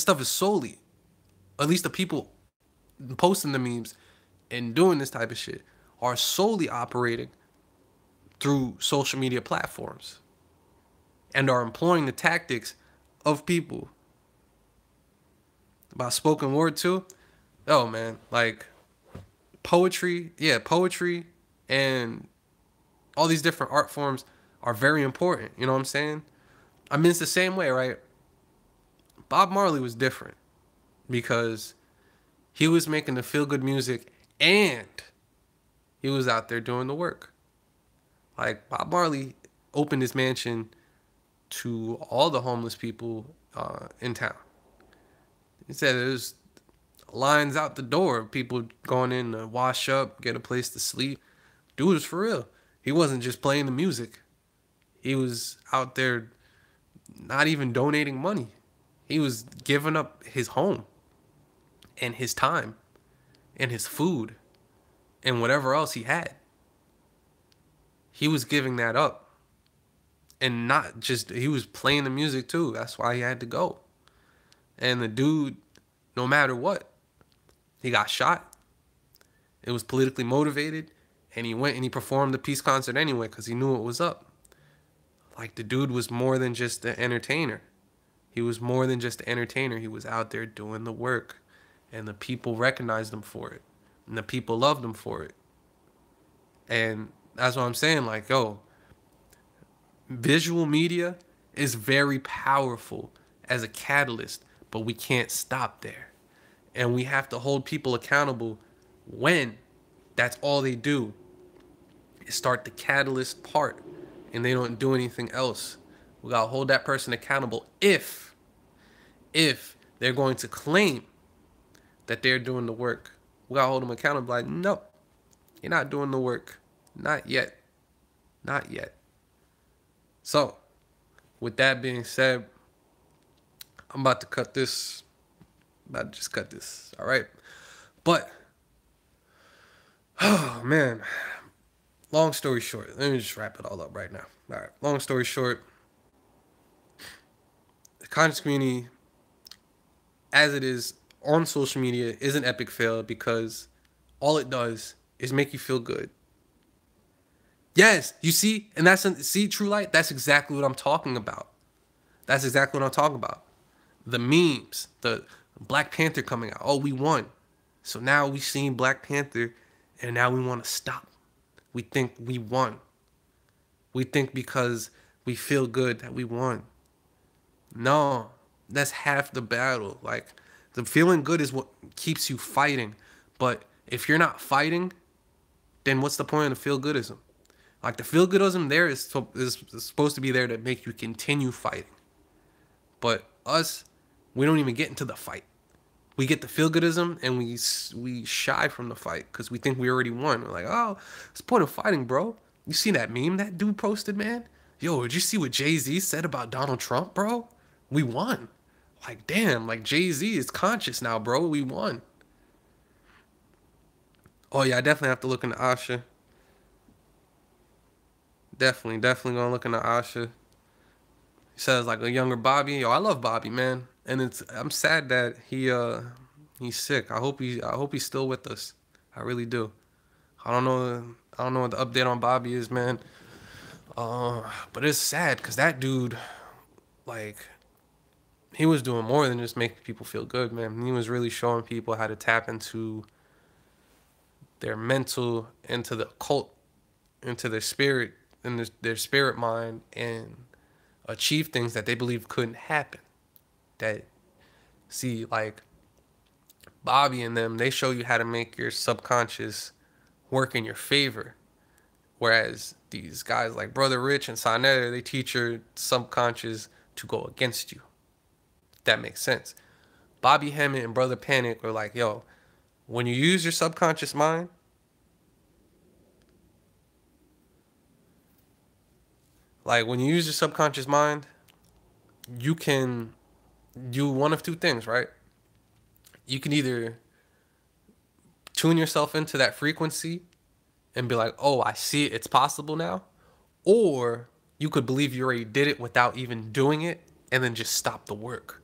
stuff is solely, at least the people posting the memes and doing this type of shit are solely operating through social media platforms and are employing the tactics of people. About spoken word too. Oh man, like poetry and all these different art forms are very important. You know what I'm saying? I mean, it's the same way, right? Bob Marley was different because he was making the feel good music and he was out there doing the work. Like Bob Marley opened his mansion to all the homeless people in town. He said there's lines out the door, people going in to wash up, get a place to sleep. Dude was for real. He wasn't just playing the music. He was out there not even donating money. He was giving up his home and his time and his food and whatever else he had. He was giving that up. And not just, he was playing the music too. That's why he had to go. And the dude, no matter what, he got shot. It was politically motivated. And he went and he performed the peace concert anyway because he knew it was up. Like the dude was more than just an entertainer. He was more than just an entertainer. He was out there doing the work. And the people recognized him for it. And the people loved him for it. And that's what I'm saying. Like, yo, visual media is very powerful as a catalyst, but we can't stop there. And we have to hold people accountable when that's all they do is start the catalyst part and they don't do anything else. We gotta hold that person accountable if they're going to claim that they're doing the work. We gotta hold them accountable. Like, no, you're not doing the work. Not yet. Not yet. So, with that being said, I'm about to cut this. All right. But, oh man, long story short, let me just wrap it all up right now. All right, long story short, the conscious community, as it is on social media, is an epic fail because all it does is make you feel good. Yes, you see, and see, True Light, that's exactly what I'm talking about. That's exactly what I'm talking about. The memes, the Black Panther coming out. Oh, we won. So now we've seen Black Panther, and now we want to stop. We think we won. We think because we feel good that we won. No, that's half the battle. Like, the feeling good is what keeps you fighting. But if you're not fighting, then what's the point of the feel goodism? Like, the feel goodism there is supposed to be there to make you continue fighting. But us, we don't even get into the fight. We get the feel goodism and we shy from the fight because we think we already won. We're like, oh, what's the point of fighting, bro? You see that meme that dude posted, man? Yo, did you see what Jay-Z said about Donald Trump, bro? We won. Like, damn, like Jay-Z is conscious now, bro. We won. Oh, yeah, I definitely have to look into Asha. Definitely gonna look into Asha. He says like a younger Bobby. Yo, I love Bobby, man. And I'm sad that he's sick. I hope he's still with us. I really do. I don't know what the update on Bobby is, man. But it's sad because that dude, like, he was doing more than just making people feel good, man. He was really showing people how to tap into their mental, into the occult, into their spirit, and their spirit mind, and achieve things that they believe couldn't happen. That, see, like, Bobby and them, they show you how to make your subconscious work in your favor. Whereas these guys like Brother Rich and Sonetta, they teach your subconscious to go against you. That makes sense. Bobby Hemmett and Brother Panic were like, yo, when you use your subconscious mind, you can do one of two things, right? You can either tune yourself into that frequency and be like, oh, I see it, it's possible now. Or you could believe you already did it without even doing it and then just stop the work.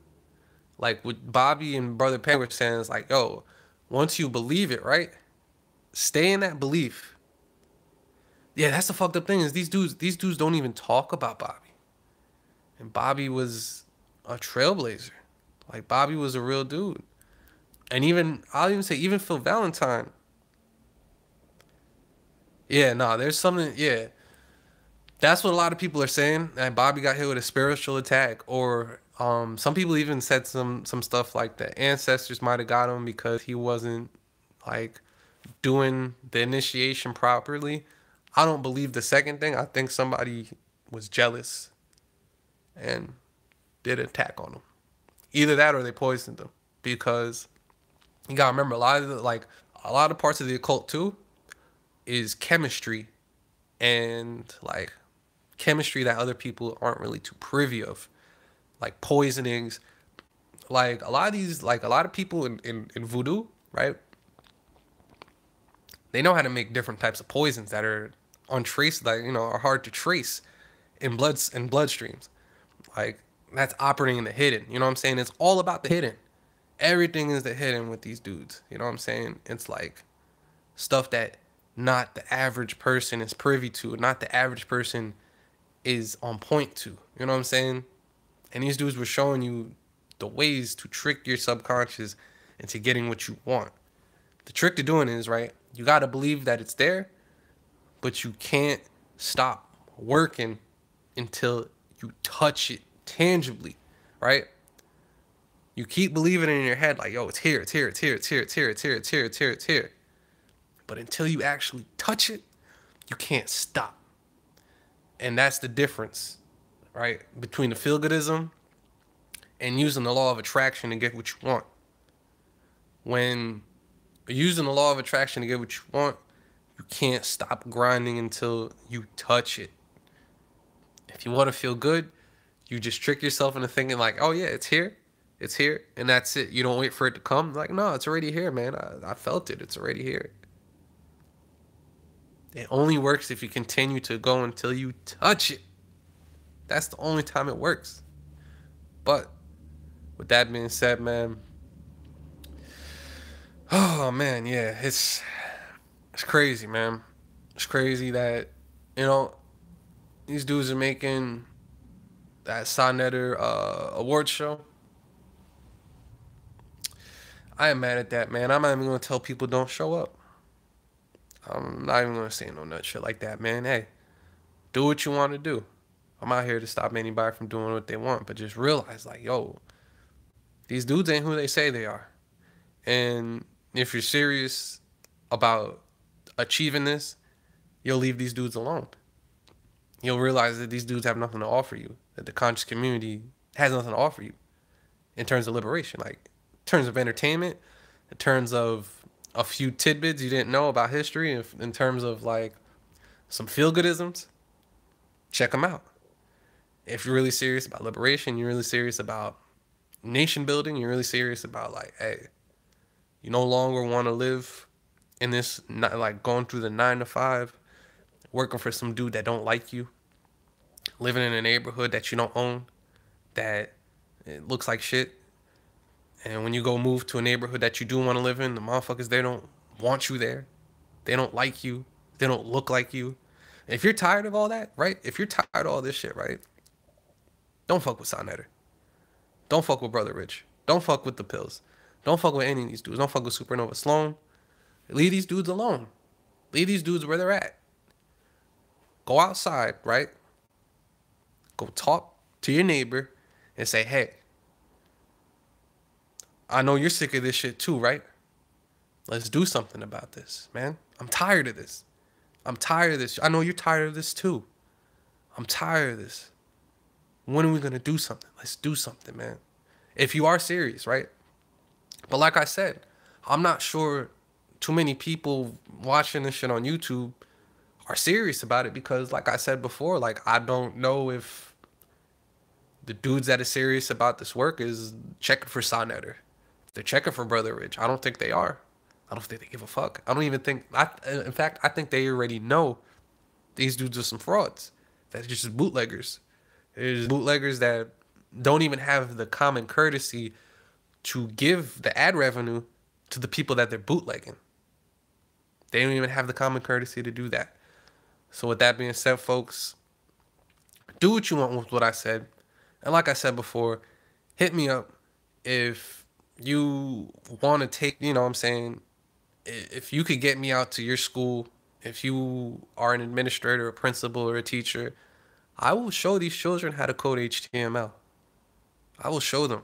Like what Bobby and Brother Panic were saying is like, yo, once you believe it, right? Stay in that belief. Yeah, that's the fucked up thing is these dudes don't even talk about Bobby. And Bobby was a trailblazer. Like Bobby was a real dude. And I'll even say even Phil Valentine. Yeah, no, there's something, yeah. That's what a lot of people are saying. That Bobby got hit with a spiritual attack. Or some people even said some stuff like the ancestors might have got him because he wasn't like doing the initiation properly. I don't believe the second thing. I think somebody was jealous and did an attack on him. Either that or they poisoned him. Because you gotta remember a lot of parts of the occult too is chemistry and like chemistry that other people aren't really too privy of. Like poisonings. Like a lot of people in voodoo, right? They know how to make different types of poisons that are untraceable, like, you know, are hard to trace in bloodstreams. Like that's operating in the hidden. You know what I'm saying? It's all about the hidden. Everything is the hidden with these dudes. You know what I'm saying? It's like stuff that not the average person is privy to, not the average person is on point to. You know what I'm saying? And these dudes were showing you the ways to trick your subconscious into getting what you want. The trick to doing it is, right, you got to believe that it's there, but you can't stop working until you touch it tangibly, right? You keep believing it in your head like, yo, it's here, it's here, it's here, it's here, it's here, it's here, it's here, it's here, it's here. But until you actually touch it, you can't stop. And that's the difference, right, between the feel-goodism and using the law of attraction to get what you want. When you're using the law of attraction to get what you want, you can't stop grinding until you touch it. If you want to feel good, you just trick yourself into thinking like, oh yeah, it's here. It's here, and that's it. You don't wait for it to come. Like, no, it's already here, man. I felt it. It's already here. It only works if you continue to go until you touch it. That's the only time it works. But with that being said, man, oh man, yeah, it's crazy, man. It's crazy that you know these dudes are making that Sonnetter award show. I am mad at that, man. I'm not even gonna tell people don't show up. I'm not even gonna say no nut shit like that, man. Hey, do what you want to do. I'm out here to stop anybody from doing what they want, but just realize, like, yo, these dudes ain't who they say they are. And if you're serious about achieving this, you'll leave these dudes alone. You'll realize that these dudes have nothing to offer you, that the conscious community has nothing to offer you in terms of liberation, like in terms of entertainment, in terms of a few tidbits you didn't know about history, in terms of like some feel goodisms. Check them out. If you're really serious about liberation, you're really serious about nation building, you're really serious about like, hey, you no longer want to live in this, like going through the 9 to 5, working for some dude that don't like you, living in a neighborhood that you don't own, that it looks like shit. And when you go move to a neighborhood that you do want to live in, the motherfuckers they don't want you there. They don't like you. They don't look like you. If you're tired of all that, right? If you're tired of all this shit, right? Don't fuck with Sonnetter. Don't fuck with Brother Rich. Don't fuck with the pills. Don't fuck with any of these dudes. Don't fuck with Supernova Sloan. Leave these dudes alone. Leave these dudes where they're at. Go outside, right? Go talk to your neighbor and say, hey, I know you're sick of this shit too, right? Let's do something about this, man. I'm tired of this. I'm tired of this. I know you're tired of this too. I'm tired of this. When are we going to do something? Let's do something, man. If you are serious, right? But like I said, I'm not sure too many people watching this shit on YouTube are serious about it because, like I said before, like I don't know if the dudes that are serious about this work is checking for Sonnetter. If they're checking for Brother Rich, I don't think they are. I don't think they give a fuck. I don't even think. In fact, I think they already know these dudes are some frauds. That's just bootleggers. There's bootleggers that don't even have the common courtesy to give the ad revenue to the people that they're bootlegging. They don't even have the common courtesy to do that. So with that being said, folks, do what you want with what I said. And like I said before, hit me up if you want to take, you know what I'm saying, if you could get me out to your school, if you are an administrator, a principal, or a teacher, I will show these children how to code HTML. I will show them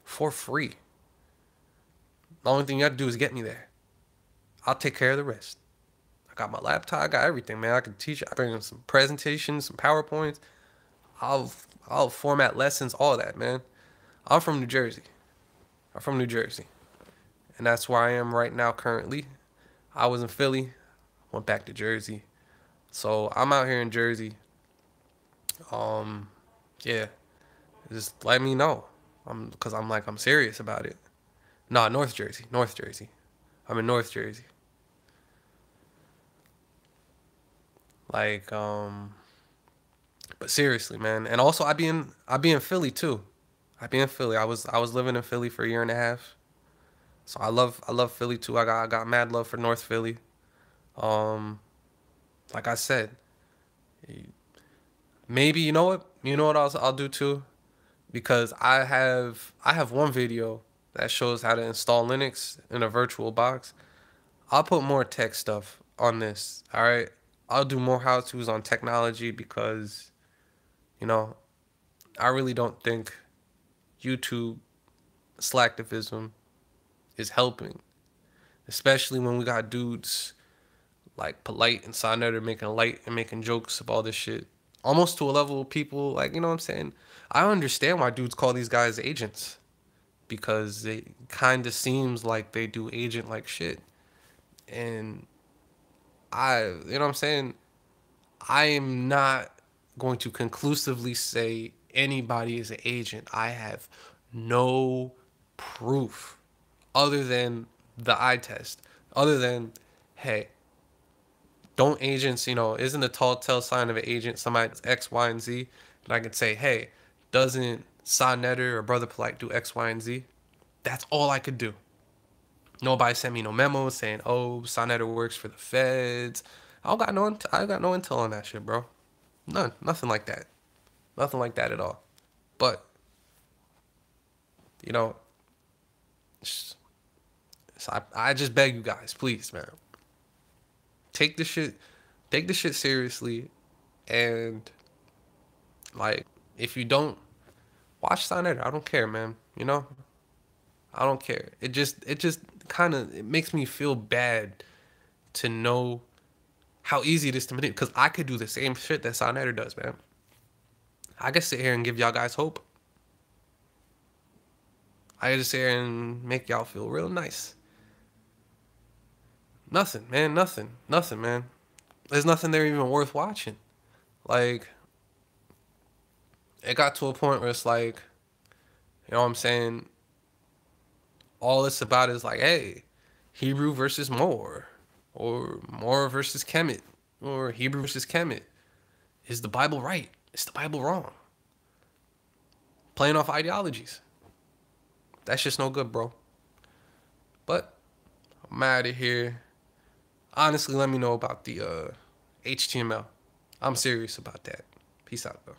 for free. The only thing you have to do is get me there. I'll take care of the rest. I got my laptop, I got everything, man. I can teach, I bring in some presentations, some PowerPoints. I'll format lessons, all that, man. I'm from New Jersey. I'm from New Jersey. And that's where I am right now currently. I was in Philly, went back to Jersey. So I'm out here in Jersey. Yeah. Just let me know. Cause I'm serious about it. Nah, North Jersey. North Jersey. I'm in North Jersey. Like, but seriously, man. And also I be in Philly too. I be in Philly. I was living in Philly for a year and a half. So I love Philly too. I got mad love for North Philly. Um, like I said, maybe you know what I'll do too, because I have one video that shows how to install Linux in a virtual box. I'll put more tech stuff on this. All right, I'll do more how-tos on technology because you know I really don't think YouTube slacktivism is helping, especially when we got dudes like Polite and Sonnetter making light and making jokes of all this shit. Almost to a level of people, like, you know what I'm saying? I understand why dudes call these guys agents. Because it kind of seems like they do agent like shit. And you know what I'm saying? I am not going to conclusively say anybody is an agent. I have no proof other than the eye test, other than, hey, don't agents, isn't a tall tell sign of an agent somebody does X, Y, and Z? And I could say, hey, doesn't Sonnetter or Brother Polite do X, Y, and Z? That's all I could do. Nobody sent me no memo saying, oh, Sonnetter works for the feds. I got no intel on that shit, bro. None. Nothing like that. Nothing like that at all. But, you know, so I just beg you guys, please, man. Take this shit, take this shit seriously. And, like, if you don't, watch Sonnetter. I don't care, man. I don't care. It just kind of, it makes me feel bad to know how easy it is to manipulate. Because I could do the same shit that Sonnetter does, man. I could sit here and give y'all guys hope. I could just sit here and make y'all feel real nice. Nothing, man. Nothing. Nothing, man. There's nothing there even worth watching. Like, it got to a point where it's like, you know what I'm saying? All it's about is like, hey, Hebrew versus Moore, or Moore versus Kemet, or Hebrew versus Kemet. Is the Bible right? Is the Bible wrong? Playing off ideologies. That's just no good, bro. But I'm out of here. Honestly, let me know about the HTML. I'm serious about that. Peace out, though.